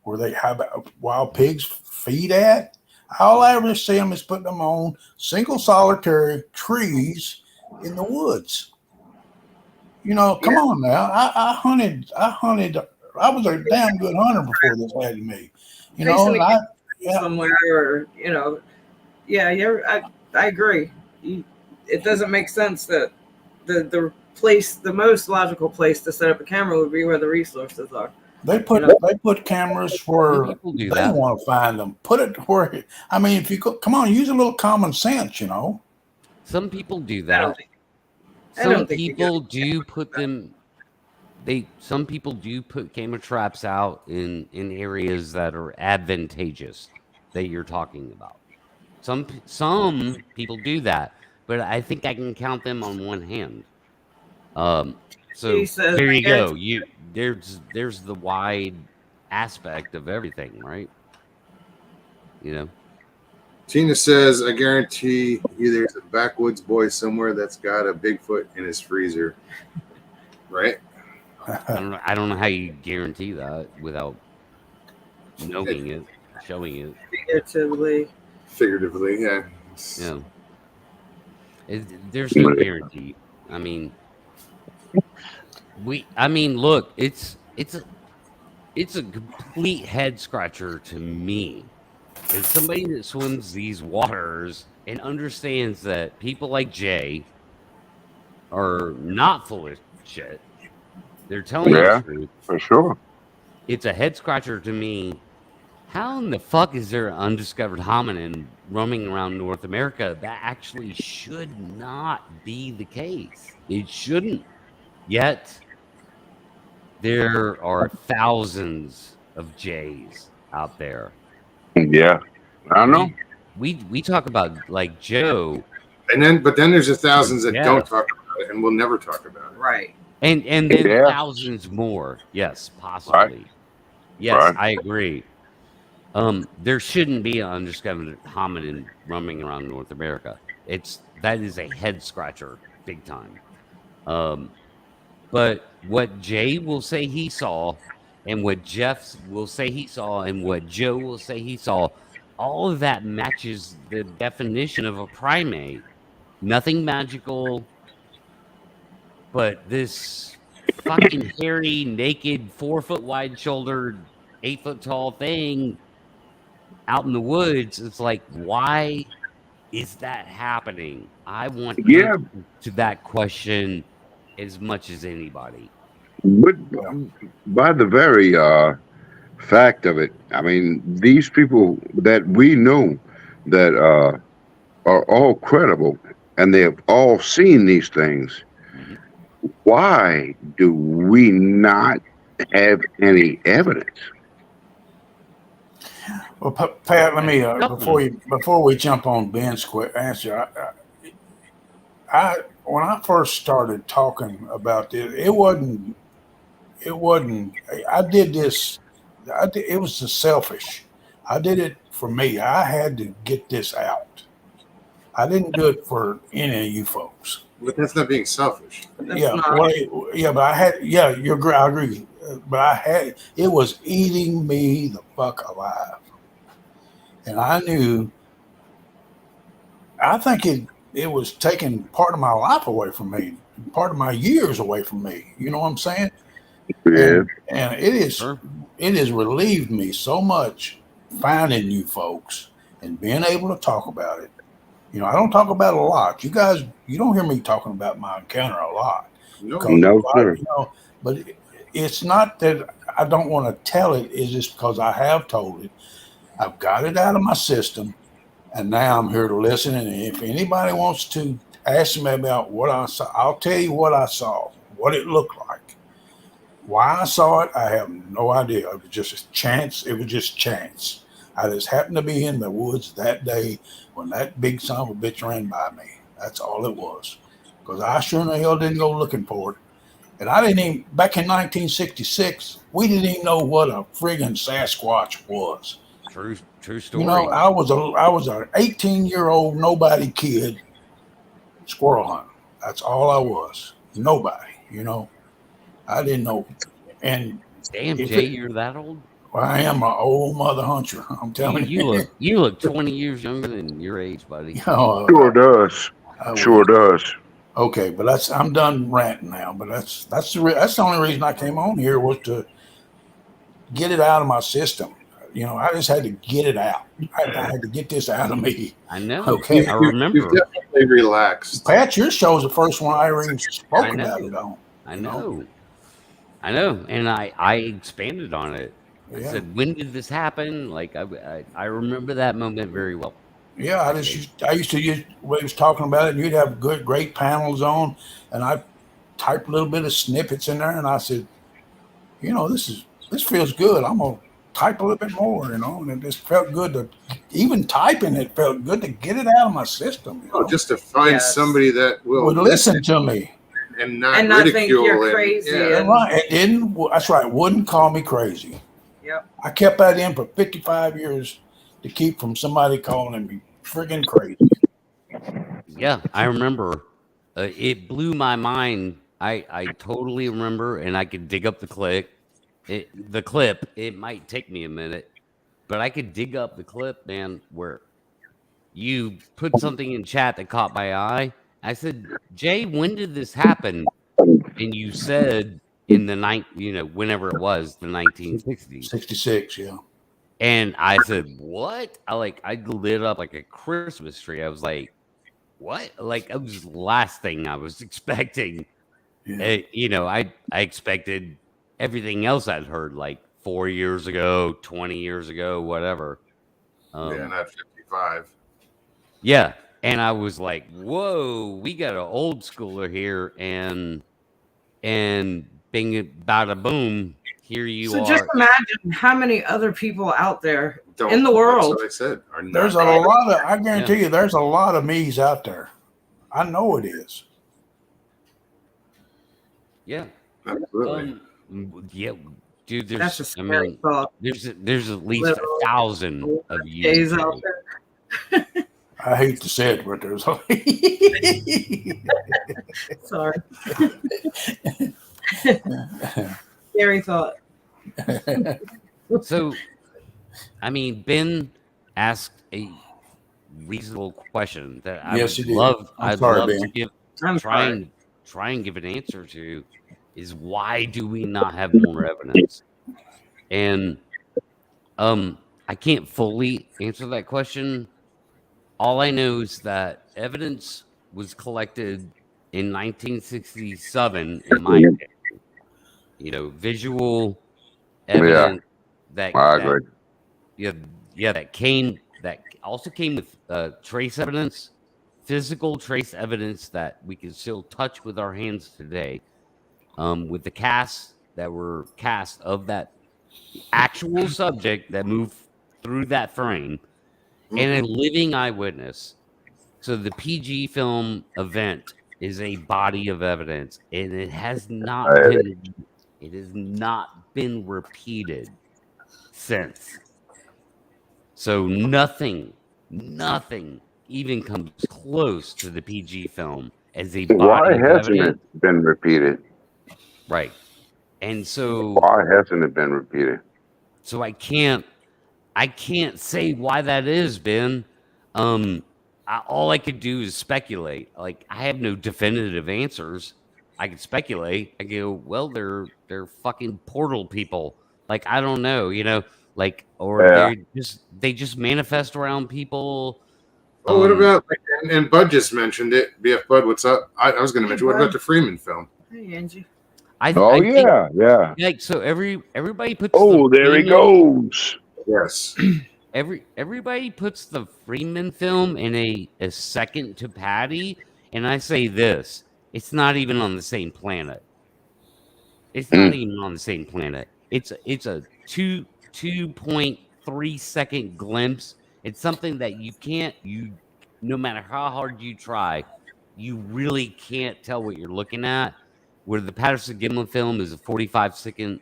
where they have wild pigs feed at. All I ever see them is putting them on single solitary trees in the woods. Come on now. I hunted. I was a damn good hunter before this happened to me. Facing And a somewhere, or I agree. It doesn't make sense that the most logical place to set up a camera would be where the resources are. they put cameras where People do they that. want to find them. Put it where. I mean, if you come on, use a little common sense. Some people do I that. don't think Some you people get- do put them. Some people do put camera traps out in areas that are advantageous that you're talking about. Some people do that, but I think I can count them on one hand. So He says, there I you go. guarantee- There's the wide aspect of everything, right? Tina says, I guarantee you there's a backwoods boy somewhere that's got a Bigfoot in his freezer. Right? I don't know how you guarantee that without knowing it, showing it. figuratively. Yeah. Yeah. There's no guarantee. I mean, look, it's a complete head scratcher to me. As somebody that swims these waters and understands that people like Jay are not full of shit. They're telling Yeah. the truth. For sure. It's a head scratcher to me. How in the fuck is there an undiscovered hominin roaming around North America? That actually should not be the case. It shouldn't. Yet, there are thousands of Jays out there. Yeah. I don't know. We talk about like Joe, But then there's the thousands that Yeah. don't talk about it and will never talk about it. Right. and then Yeah. thousands more. Yes, possibly. Yes, Right. I agree. There shouldn't be an undiscovered hominin roaming around North America. That is a head scratcher, big time. But what Jay will say he saw, and what Jeff will say he saw, and what Joe will say he saw, all of that matches the definition of a primate. Nothing magical, but this fucking hairy, naked, 4 foot wide shouldered, 8 foot tall thing out in the woods. It's like, why is that happening? I want Yeah, answers to that question as much as anybody. but by the very fact of it, I mean, these people that we know that are all credible and they have all seen these things. Mhm. Why do we not have any evidence? Well, Pat, let me Nothing. before we jump on Ben's quick answer. I when I first started talking about this, it wasn't. I did this. It was the selfish. I did it for me. I had to get this out. I didn't do it for any of you folks. But that's not being selfish. That's Yeah, not. well, yeah, but I had. Yeah, you're. I agree. But I had. It was eating me the fuck alive, and I knew. I think it was taking part of my life away from me, part of my years away from me. You know what I'm saying? Yeah, And it is Sure. it has relieved me so much finding you folks and being able to talk about it. You know, I don't talk about it a lot. You guys, you don't hear me talking about my encounter a lot. No, Because no, a lot, sir. you know, but it's not that I don't want to tell it. It's just because I have told it. I've got it out of my system, and now I'm here to listen. And if anybody wants to ask me about what I saw, I'll tell you what I saw, what it looked like. Why I saw it, I have no idea. It was just a chance. It was just chance. I just happened to be in the woods that day when that big son of a bitch ran by me. That's all it was. Because I sure in the hell didn't go looking for it. And I didn't even, back in 1966, we didn't even know what a friggin' Sasquatch was. True story. You know, I was an 18-year-old nobody kid squirrel hunting. That's all I was. Nobody, you know. I didn't know. And Damn, if Jay, it, you're that old? well, I am an old mother hunter. I'm telling you. You look 20 years younger than your age, buddy. You know, Sure does. I Sure would. does. Okay, but I'm done ranting now. But that's the only reason I came on here was to get it out of my system. You know, I just had to get it out. I had to get this out of me. I know. Okay. I You've remember. definitely relaxed. Pat, your show's the first one I ever even spoke I know. about it on. I you know? know. And I expanded on it. I Yeah. said, when did this happen? Like, I remember that moment very well. Yeah, I used to use when he was talking about it, and you'd have great panels on, and I typed a little bit of snippets in there, and I said, you know, this feels good. I'm gonna type a little bit more, you know, and it just felt good to even typing it felt good to get it out of my system. You know? Oh, just to find Yes. somebody that will would listen to me. and not And not think ridicule you're and- crazy. yeah. And- Right. It didn't. That's right. Wouldn't call me crazy. Yep. I kept that in for 55 years to keep from somebody calling me friggin' crazy. Yeah, I remember. It blew my mind. I totally remember, and I could dig up the clip. It might take me a minute, but I could dig up the clip, man, where you put something in chat that caught my eye. I said, Jay, when did this happen? And you said in the whenever it was, the 1960s. 66, yeah. And I said, what? I lit up like a Christmas tree. I was like, what? Like, it was the last thing I was expecting. Yeah. I expected everything else I'd heard like 4 years ago, 20 years ago, whatever. Yeah, not 55. Yeah. And I was like, whoa, we got an old schooler here, and bing, bada boom, here you So are. just imagine how many other people out there Don't- in the world. That's what I said. Are not There's a there. lot of, I guarantee you, there's a lot of me's out there. I know it is. Yeah. Absolutely. Yeah, dude. That's a There's, scary thought. there's at least Literal 1,000 of you. Gays out there. I hate to say it, but there's Sorry. Scary thought. So, I mean, Ben, asked a reasonable question that Yes, he did. I'm I'd sorry, love to Ben. give I'm fine. try and give an answer to is why do we not have more evidence? And I can't fully answer that question. All I know is that evidence was collected in 1967, in my opinion. Visual Yeah, evidence that I that agree. yeah that also came with trace evidence, physical trace evidence that we can still touch with our hands today. With the casts that were cast of that actual subject that moved through that frame and a living eyewitness. So the PG film event is a body of evidence, and I, it has not been repeated since. So nothing even comes close to the PG film as a why body of hasn't it evidence, been repeated? right? And Why hasn't it been repeated? so I can't say why that is, Ben. All I could do is speculate. Like I have no definitive answers. I could speculate. I go, well, they're fucking portal people. Like I don't know, or Yeah. they just manifest around people. Oh, what about and Bud just mentioned it? BF Bud, what's up? I was going to Hey, mention. What about Bud. the Freeman film? Hey, Angie. Oh I think yeah. like so everybody puts the Oh, there he Freeman goes. Yes. everybody puts the Freeman film in a second to Patty, and I say this: it's not even on the same planet. It's not Mm. even on the same planet. It's a 2.3 second glimpse. It's something that you no matter how hard you try, you really can't tell what you're looking at. Where the Patterson Gimlin film is a 45-second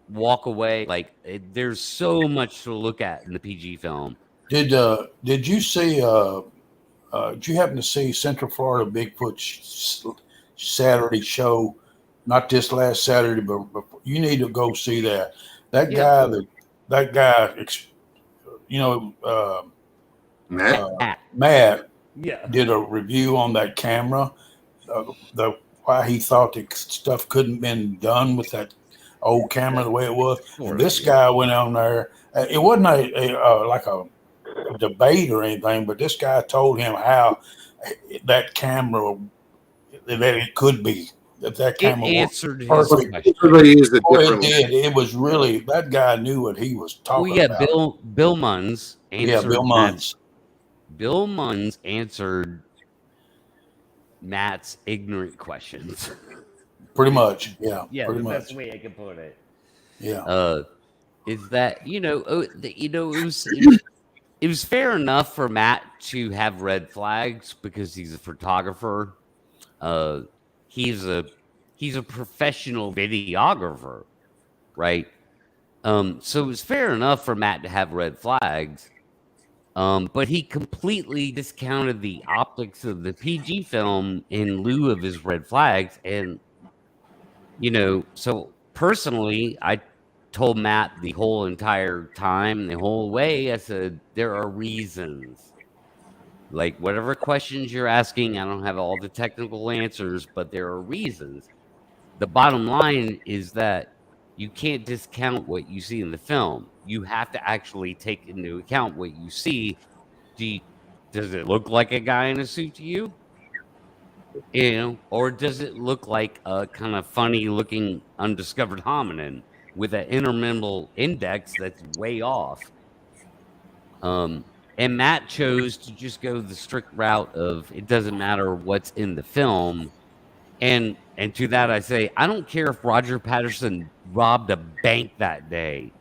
walk away. Like there's so much to look at in the PG film. Did you see? Did you happen to see Central Florida Bigfoot Saturday show? Not this last Saturday, but you need to go see that. That Yeah, guy, cool. that guy, you know, Matt? Matt Yeah. did a review on that camera. The why he thought that stuff couldn't been done with that old camera the way it was. And this guy went on there. It wasn't like a debate or anything, but this guy told him how that camera that it could be that It camera worked answered his perfect. question. Everybody used it Oh, it differently. did. It was really that guy knew what he was Well, talking yeah, about. Bill Munns Yeah, answered Bill Munns. Bill Munns answered Matt's ignorant questions. Pretty much. Yeah. Yeah, pretty the much. best way I can put it. Yeah. Is that it was fair enough for Matt to have red flags because he's a photographer. He's a professional videographer, right? So it was fair enough for Matt to have red flags. But he completely discounted the optics of the PG film in lieu of his red flags. And, so personally, I told Matt the whole entire time, the whole way, I said, there are reasons. Like, whatever questions you're asking, I don't have all the technical answers, but there are reasons. The bottom line is that you can't discount what you see in the film. You have to actually take into account what you see. Does it look like a guy in a suit to you? Or does it look like a kind of funny looking undiscovered hominin with an intermental index that's way off? And Matt chose to just go the strict route of it doesn't matter what's in the film. And to that I say, I don't care if Roger Patterson robbed a bank that day.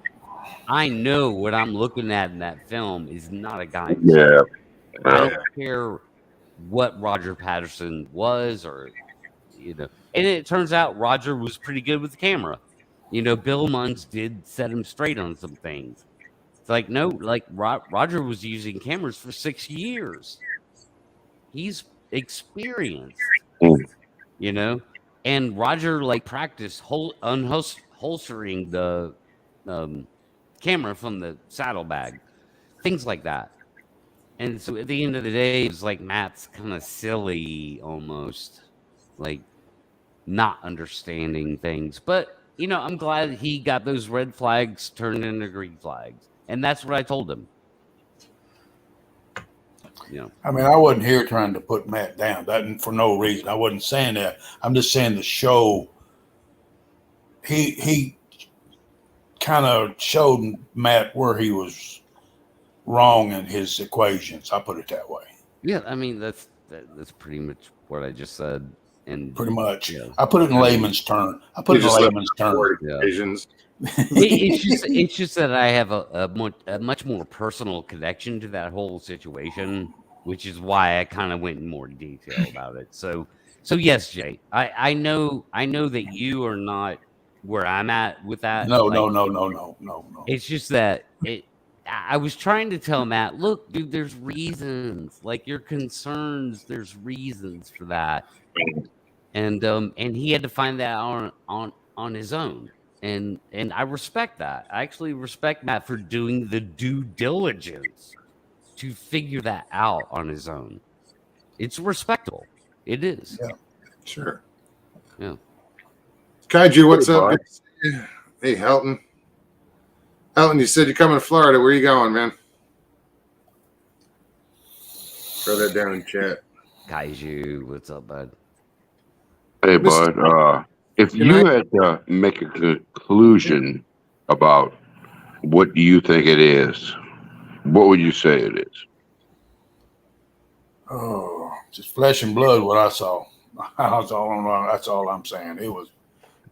I know what I'm looking at in that film is not a guy in a suit. Yeah. I don't care what Roger Patterson was and it turns out Roger was pretty good with the camera. Bill Munns did set him straight on some things. It's like, no, like Roger was using cameras for 6 years. He's experienced, and Roger like practiced unholstering the camera from the saddlebag. things like that. And so at the end of the day, it's like Matt's kind of silly almost, like not understanding things. But, you know, I'm glad he got those red flags turned into green flags. And that's what I told him. You know, I mean, I wasn't here trying to put Matt down. That for no reason. I wasn't saying that. I'm just saying the show. He kind of showed Matt where he was wrong in his equations. I put it that way. yeah, I mean, that's pretty much what I just said. And Pretty much. yeah. I put it in layman's term. I put it in layman's term. Yeah. Equations. It's just that I have a much more personal connection to that whole situation, which is why I kind of went in more detail about it. So yes, Jay, I know that you are not where I'm at with that. No. It's just that I was trying to tell Matt, look, dude, there's reasons. Like your concerns, there's reasons for that. And he had to find that on his own. And I respect that. I actually respect Matt for doing the due diligence to figure that out on his own. It's respectable. It is. Yeah. Sure. Yeah. Kaiju, what's Hey, up? bud. Hey, Helton. Helton, you said you're coming to Florida. Where you going, man? Throw that down in chat. Kaiju, what's up, bud? Hey, Mr. bud. If Good you night. had to make a conclusion about what you think it is, what would you say it is? Oh, just flesh and blood. What I saw. That's all I'm saying. It was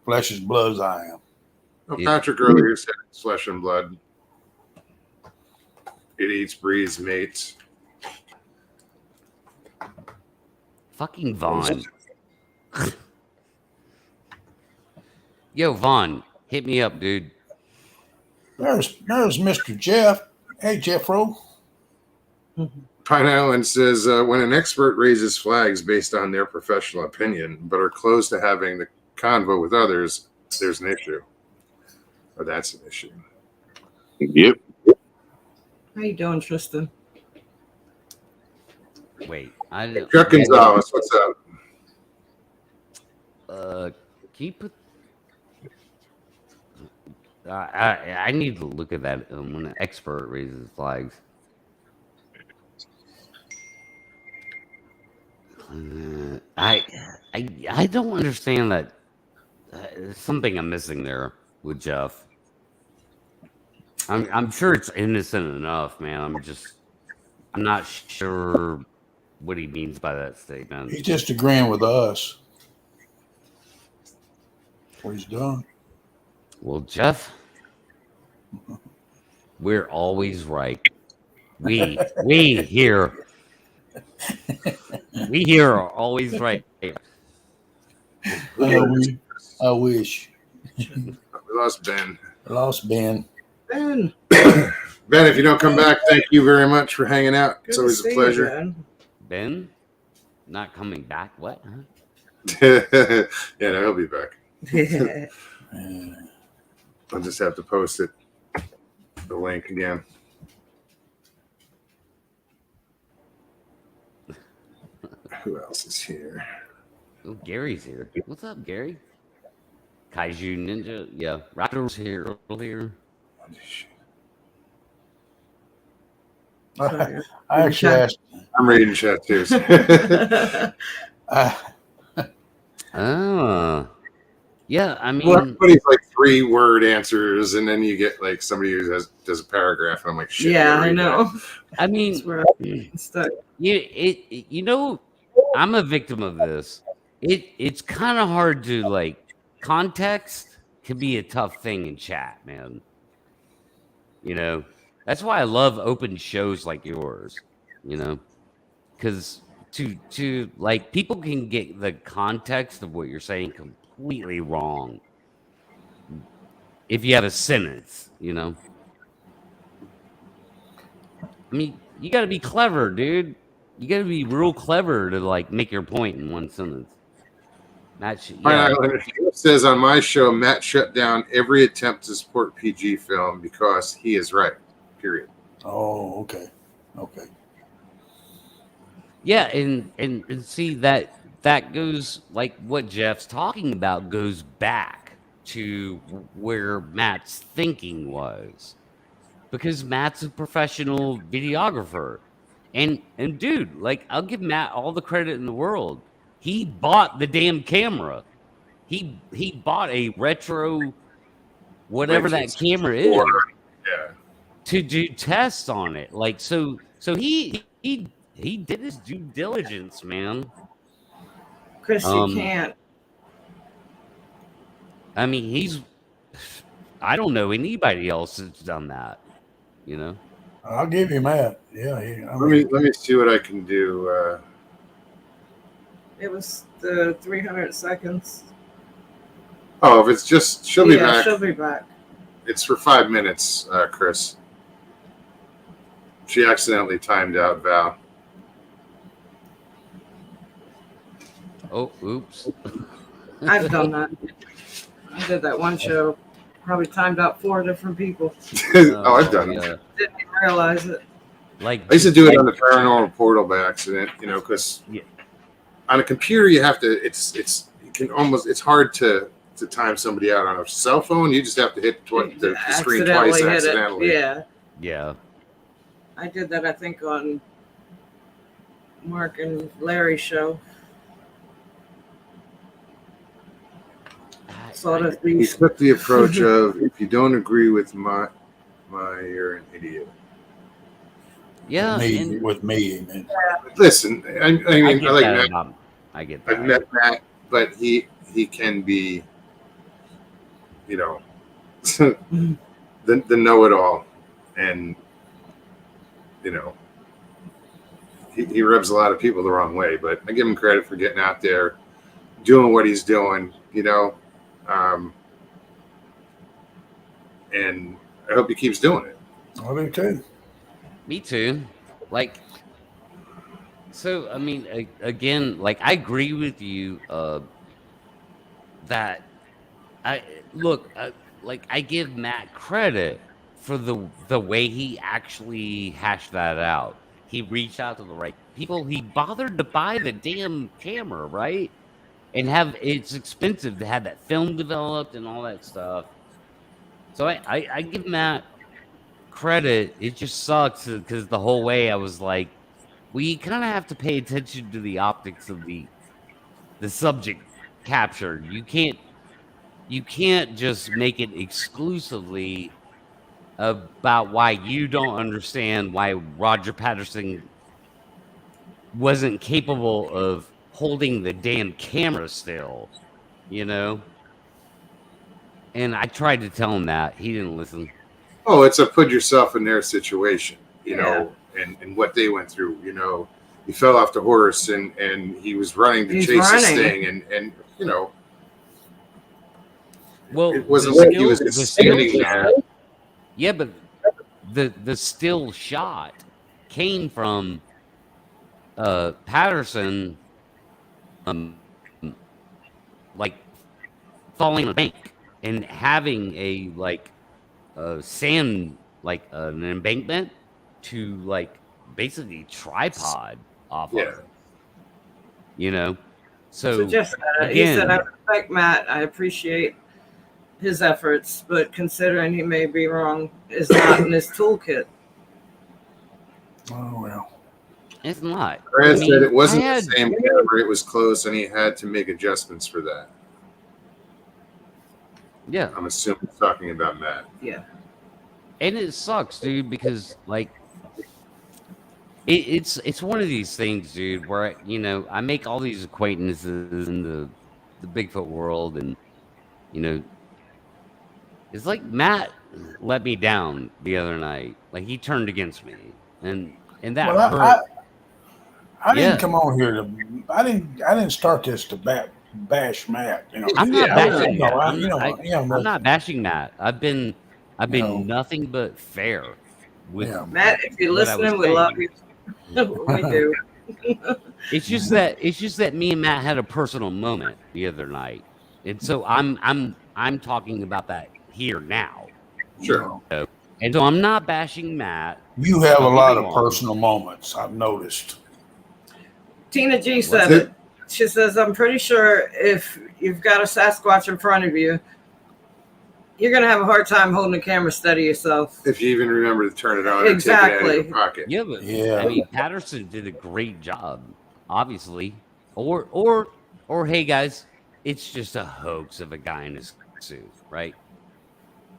flesh and blood as I am. Well, Yeah. Patrick earlier said it's flesh and blood. It eats, breathes, mates. Fucking Vaughn. Yo, Vaughn, hit me up, dude. There's Mr. Jeff. Hey, Jeffro. Pine Island says when an expert raises flags based on their professional opinion, but are close to having the convo with others, there's an issue. Or that's an issue. Yep. How you doing, Tristan? Wait, I didn't. Chuck Gonzalez, what's up? Can you put? I need to look at that when an expert raises flags. I don't understand that. There's something I'm missing there with Jeff. I'm sure it's innocent enough, man. I'm not sure what he means by that statement. He's just agreeing with us. What he's done. Well, Jeff, we're always right. We here are always right. I wish. We lost Ben. Lost Ben. Ben, Ben, if you don't come back, thank you very much for hanging out. good It's to always a see you, pleasure. Ben. Ben, not coming back. What? Huh? Yeah, no, he'll be back. Uh, I'll just have to post it, the link again. Who else is here? Oh, Gary's here. What's up, Gary? Kaiju Ninja. Yeah, Raptor's here earlier. I actually asked. I'm reading chat too. Oh, yeah. I mean, Well, everybody's like 3-word answers, and then you get like somebody who does a paragraph, and I'm like, shit. Yeah, gotta I read know. I mean, That's where I'm stuck. you know, I'm a victim of this. It's kind of hard to like context can be a tough thing in chat, man. You know, that's why I love open shows like yours. You know, because to like people can get the context of what you're saying completely wrong if you have a sentence. You know, I mean, you got to be clever, dude. You got to be real clever to like make your point in one sentence. That's Pine yeah. Island says on my show, Matt shut down every attempt to support PG film because he is right. Period. Oh, okay. Okay. Yeah, and see that goes like what Jeff's talking about goes back to where Matt's thinking was. Because Matt's a professional videographer. And dude, like I'll give Matt all the credit in the world. He bought the damn camera. He bought a retro whatever Which that is camera for, is yeah. to do tests on it. Like so he did his due diligence, man. Chris, you can't. I mean, I don't know anybody else that's done that, you know. I'll give you that. Yeah. Let me see what I can do. It was the 300 seconds. Oh, if it's just she'll be back. She'll be back. It's for 5 minutes, Chris. She accidentally timed out Val. Oh, oops. I've done that. I did that one show. Probably timed out 4 different people. Oh, I've done it. Didn't even realize it. Like I used to do it on the Paranormal Portal by accident, you know, because on a computer you have to. It's hard to time somebody out. On a cell phone, you just have to hit the screen twice accidentally. Yeah. I did that, I think, on Mark and Larry's show. He took the approach of, if you don't agree with my you're an idiot. Yeah, with me. Man. Listen, I mean, I like Matt. I get that. I've met Matt, but he can be, you know, the know-it-all, and you know, he rubs a lot of people the wrong way. But I give him credit for getting out there, doing what he's doing, you know, and I hope he keeps doing it. I do too. Me too. Like, so I mean, again, like I agree with you that like I give Matt credit for the way he actually hashed that out. He reached out to the right people. He bothered to buy the damn camera, right? And it's expensive to have that film developed and all that stuff. So I give Matt credit. It just sucks because the whole way I was like, we kind of have to pay attention to the optics of the subject captured. You can't just make it exclusively about why you don't understand why Roger Patterson wasn't capable of holding the damn camera still, you know? And I tried to tell him that. He didn't listen. Oh, it's a put yourself in their situation, you know, and what they went through. You know, he fell off the horse and he was running to chase this thing, and you know, well, it wasn't like he was just standing there. Yeah, but the still shot came from Patterson, like falling on a bank and having a sand, like an embankment to like basically tripod off of, you know. So just again, he said, I respect Matt. I appreciate his efforts, but considering he may be wrong, is not in his toolkit. Oh well. It's not. Brad said it wasn't the same camera, it was close, and he had to make adjustments for that. Yeah. I'm assuming he's talking about Matt. Yeah. And it sucks, dude, because like it's one of these things, dude, where you know, I make all these acquaintances in the Bigfoot world, and you know, it's like Matt let me down the other night. Like he turned against me, and that hurt. I didn't come on here to. I didn't start this to bash Matt. You know, I'm not bashing Matt. I'm not bashing Matt. I've been nothing but fair with Matt. If you're listening, we love you. We do. It's just that me and Matt had a personal moment the other night, and so I'm talking about that here now. Sure. And so I'm not bashing Matt. You have a Don't get lot me of wrong. personal moments, I've noticed. Tina G What's said it? it. She says, I'm pretty sure if you've got a Sasquatch in front of you, you're going to have a hard time holding the camera steady yourself. If you even remember to turn it on or take it out of your pocket. Yeah, but Yeah. I mean, Patterson did a great job, obviously. Or hey guys, it's just a hoax of a guy in a suit, right?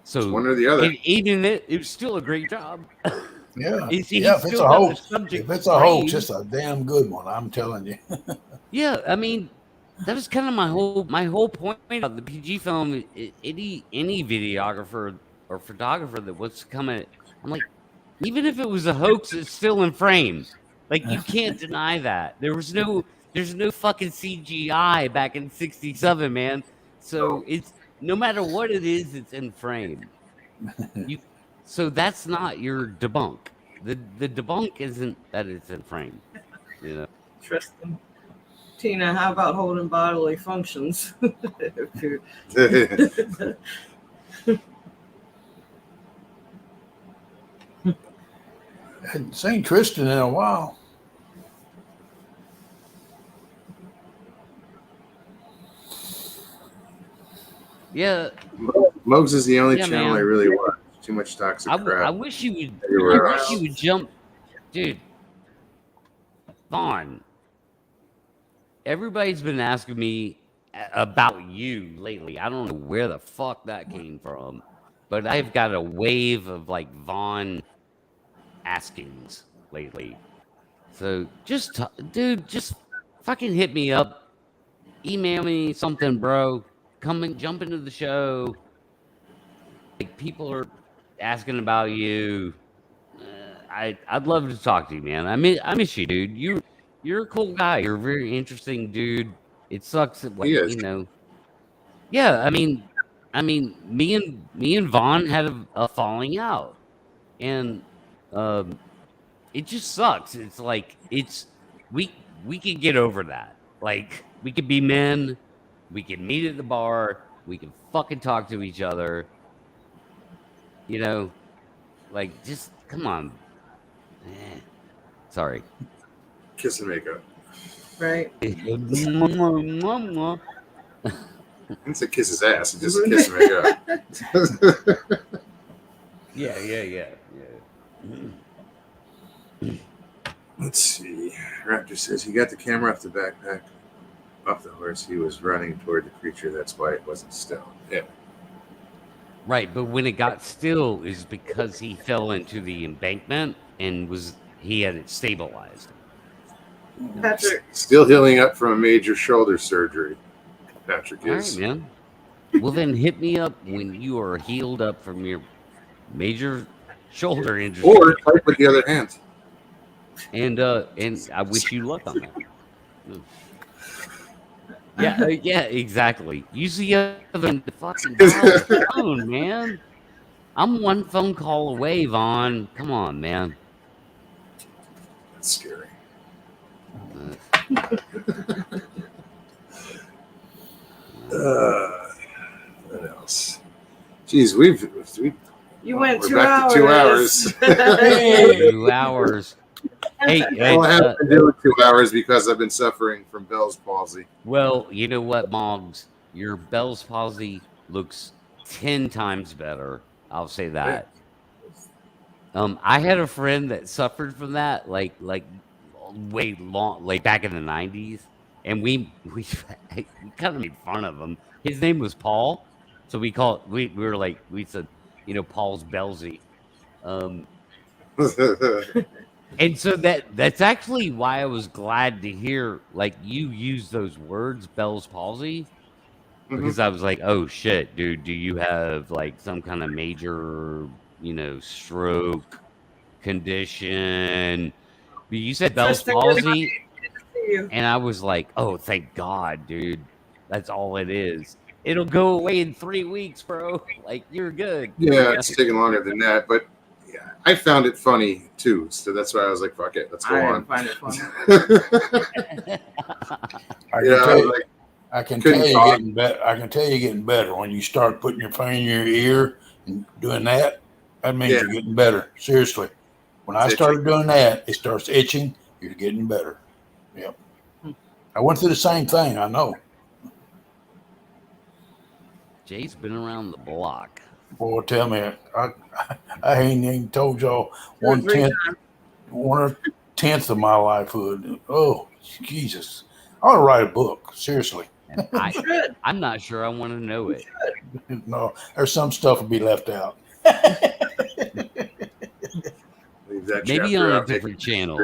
So It's one or the other. even it was still a great job. Yeah. He If it's still a got the hoax, subject if it's a hoax, framed. it's a damn good one, I'm telling you. Yeah, I mean, that was kind of my whole point about the PG film. Any videographer or photographer that wants to come in, I'm like, even if it was a hoax, it's still in frame. Like you can't deny that. There's no fucking CGI back in '67, man. So it's no matter what it is, it's in frame. So that's not your debunk. The debunk isn't that it's in frame. You know. Tristan. Tina, how about holding bodily functions? If you- Hadn't seen Tristan in a while. Yeah, Mugs is the only Yeah, channel man. I really watch. Too much toxic crap. I wish you would. everywhere I wish else. you would jump, dude. Vaughn. Everybody's been asking me about you lately. I don't know where the fuck that came from, but I've got a wave of like Vaughn askings lately. So just, dude, just fucking hit me up, email me something, bro. Come and jump into the show. Like people are asking about you. I'd love to talk to you, man. I miss you, dude. You're a cool guy. You're a very interesting dude. It sucks that He is. you know. Yeah, I mean, me and Vaughn had a falling out, and it just sucks. It's like we could get over that. Like we could be men. We can meet at the bar. We can fucking talk to each other. You know, like just come on. Sorry. Kiss and makeup. right? I didn't say kiss his ass. It just kiss and makeup. Yeah. Let's see. Raptor says he got the camera off the backpack, off the horse. He was running toward the creature. That's why it wasn't still. Yeah. Right, but when it got still is because he fell into the embankment and he had it stabilized. Patrick, Still healing up from a major shoulder surgery. Patrick All is. right, man. Well, then hit me up when you are healed up from your major shoulder injury. Or type with the other hand. And I wish you luck on that. Yeah, exactly. Use the other fucking phone, man. I'm one phone call away, Vaughn. Come on, man. That's scary. What else? Jeez, you went we're 2 back hours. to 2 hours. 2 hours. Hey, Well, I haven't been doing 2 hours because I've been suffering from Bell's palsy. well, you know what, Moggs? Your Bell's palsy looks 10 times better. I'll say that. I had a friend that suffered from that, like way long, like back in the '90s, and we kind of made fun of him. His name was Paul, so we were like we said, Paul's Bellsy. And so that's actually why I was glad to hear like you use those words, Bell's palsy, because I was like, oh shit, dude, do you have like some kind of major, stroke condition? But you said Bell's Tristan, palsy, you. and I was like, oh, thank God, dude. That's all it is. It'll go away in 3 weeks, bro. Like you're good. Yeah, it's taking longer than that, but yeah, I found it funny too. So that's why I was like, fuck it, let's go I on. didn't find it funny. I can couldn't tell you talk. getting better. I can tell you getting better when you start putting your phone in your ear and doing that. That means you're getting better. Seriously. When I started doing that, it starts itching. You're getting better. Yep. I went through the same thing. I know. Jay's been around the block. Boy, tell me, I ain't even told y'all 1/10 of my lifehood. Oh, Jesus. I ought to write a book. Seriously. I'm not sure I want to know it. No, there's some stuff will be left out. Leave that Maybe chapter on a out. different channel.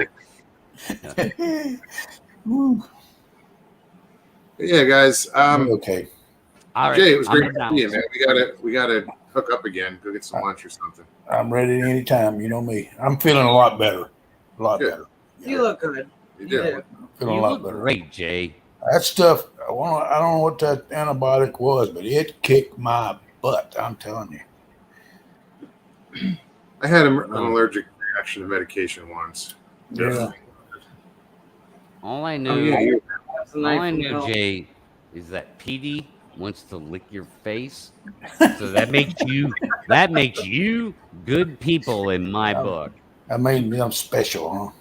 Yeah, guys. Okay. All right. Jay, it was great I'm to see you, man. We gotta hook up again. Go get some lunch or something. I'm ready anytime. You know me. I'm feeling a lot better. A lot Good. better. You look good. You do. Feeling You a lot look better. great, Jay. That stuff, I don't know what that antibiotic was, but it kicked my butt. I'm telling you. I had an allergic reaction to medication once. Yeah. All I know, all I know, Jay, is that PD wants to lick your face. So that makes you good people in my book. That made me special,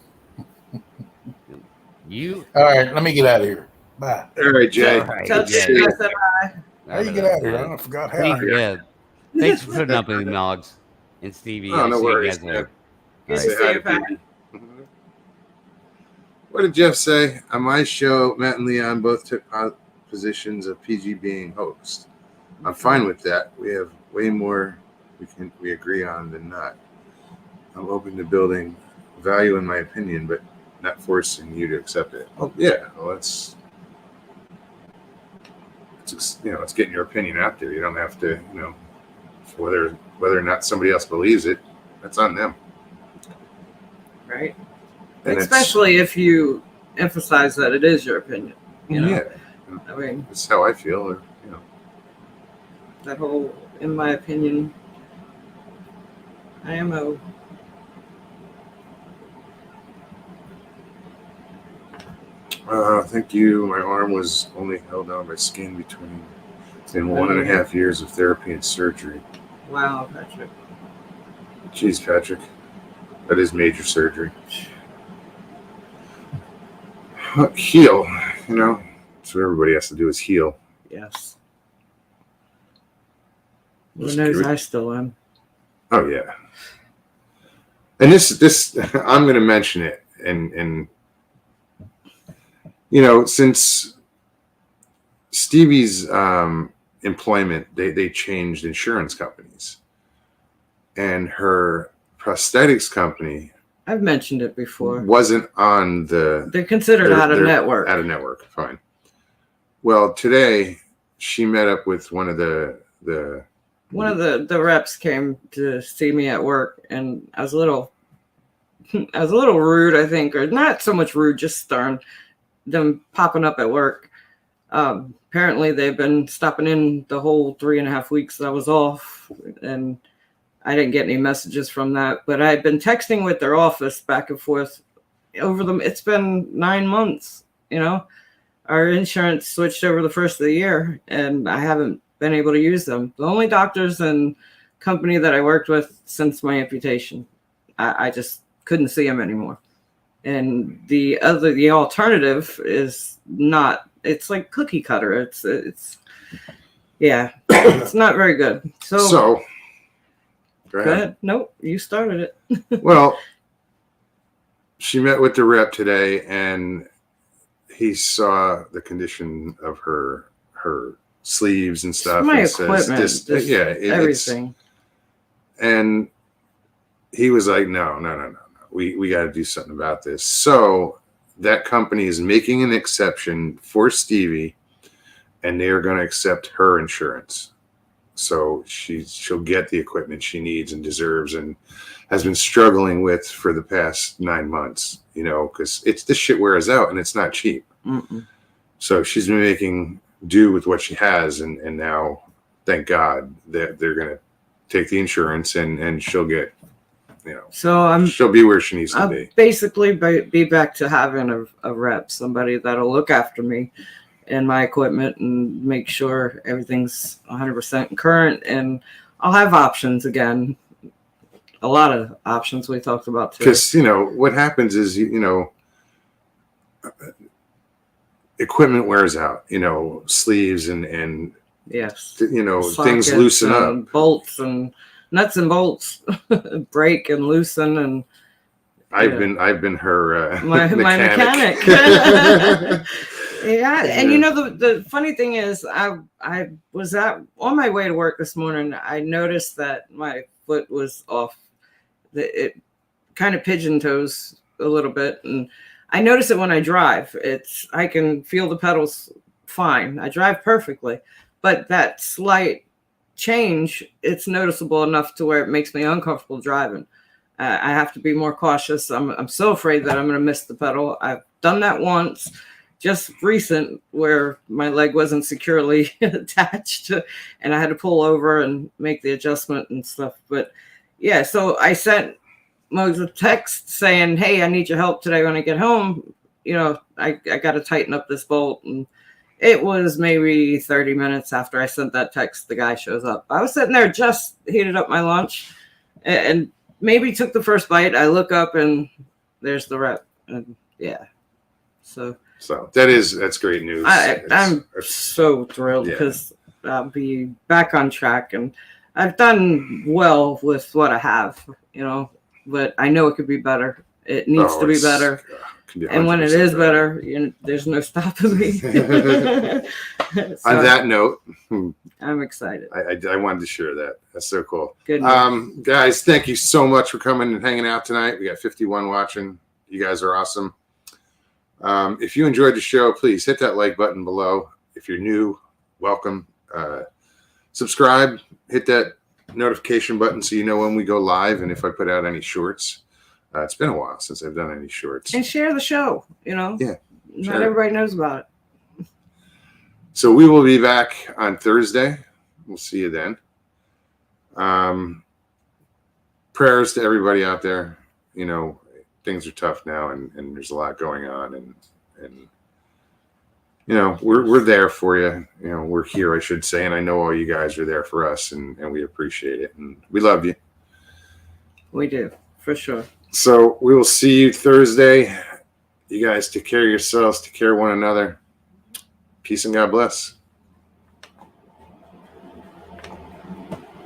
huh? You. All right, let me get out of here. Bye. All right, Jay. All right, Tell yeah. Jay I said hi. How you get out of here? I forgot how. Yeah. Thanks for putting up with me, Moggs and Stevie. Oh, I'll no see worries, you guys later. Good All to right. see you back. What did Jeff say? On my show, Matt and Leon both took positions of PG being host. I'm fine with that. We have way more we agree on than not. I'm open to building value in my opinion, but not forcing you to accept it. Oh yeah, well it's it's getting your opinion out there. You don't have to, whether or not somebody else believes it, that's on them. Right. And Especially if you emphasize that it is your opinion. You know? Yeah. I mean, That's how I feel. Or, that whole, in my opinion, IMO. Thank you. My arm was only held down by skin between 1.5 years of therapy and surgery. Wow, Patrick. Jeez, Patrick. That is major surgery. Heal. That's what everybody has to do is heal. Yes. Who knows? I still am. Oh, yeah. And this I'm going to mention it. And since Stevie's employment, they changed insurance companies. And her prosthetics company, I've mentioned it before, wasn't on the... They're considered out of network. Out of network, fine. Well, today she met up with one of the reps came to see me at work, and I was a little rude, I think, or not so much rude, just stern. Them popping up at work. Apparently they've been stopping in the whole 3.5 weeks that I was off, and I didn't get any messages from that, but I'd been texting with their office back and forth over them. It's been 9 months, our insurance switched over the first of the year, and I haven't been able to use them. The only doctors and company that I worked with since my amputation, I just couldn't see them anymore. And the alternative is not, it's like cookie cutter. It's it's not very good. So go ahead. Nope, you started it. Well, she met with the rep today, and he saw the condition of her sleeves and stuff. My and equipment, says, everything. And he was like, no. We got to do something about this. So that company is making an exception for Stevie, and they are going to accept her insurance. So she'll get the equipment she needs and deserves, and has been struggling with for the past 9 months, because this shit wears out and it's not cheap. Mm-mm. So she's been making do with what she has. And now, thank God, that they're going to take the insurance, and she'll get, so she'll be where she needs to be. Basically be back to having a rep, somebody that'll look after me and my equipment and make sure everything's 100% current, and I'll have options again. a lot of options we talked about too. Because, what happens is, equipment wears out, sleeves and Yes. things Sockets loosen and up. bolts and nuts and bolts break and loosen, and I've been her my mechanic. Yeah, and the funny thing is, I was on my way to work this morning. I noticed that my foot was off. It kind of pigeon toes a little bit, and I notice it when I drive. I can feel the pedals fine. I drive perfectly, but that slight change, it's noticeable enough to where it makes me uncomfortable driving. I have to be more cautious. I'm so afraid that I'm going to miss the pedal. I've done that once, just recent, where my leg wasn't securely attached, and I had to pull over and make the adjustment and stuff. But yeah, so I sent Muggs a text saying, "Hey, I need your help today when I get home. I got to tighten up this bolt." And it was maybe 30 minutes after I sent that text, the guy shows up. I was sitting there, just heated up my lunch, and maybe took the first bite. I look up and there's the rep. And yeah. So that's great news. I'm so thrilled because I'll be back on track, and I've done well with what I have, but I know it could be better. It needs to be better. And when it is better, there's no stopping me. So, on that note, I'm excited. I wanted to share that. That's so cool. Good. Guys, thank you so much for coming and hanging out tonight. We got 51 watching. You guys are awesome. If you enjoyed the show, please hit that like button below. If you're new, welcome. Subscribe, hit that notification button so you know when we go live and if I put out any shorts. It's been a while since I've done any shorts. And share the show, Yeah. Not everybody knows about it. So we will be back on Thursday. We'll see you then. Prayers to everybody out there. Things are tough now and there's a lot going on and we're there for you. We're here, I should say, and I know all you guys are there for us and we appreciate it and we love you. We do, for sure. So we will see you Thursday. You guys take care of yourselves, take care of one another. Peace and God bless.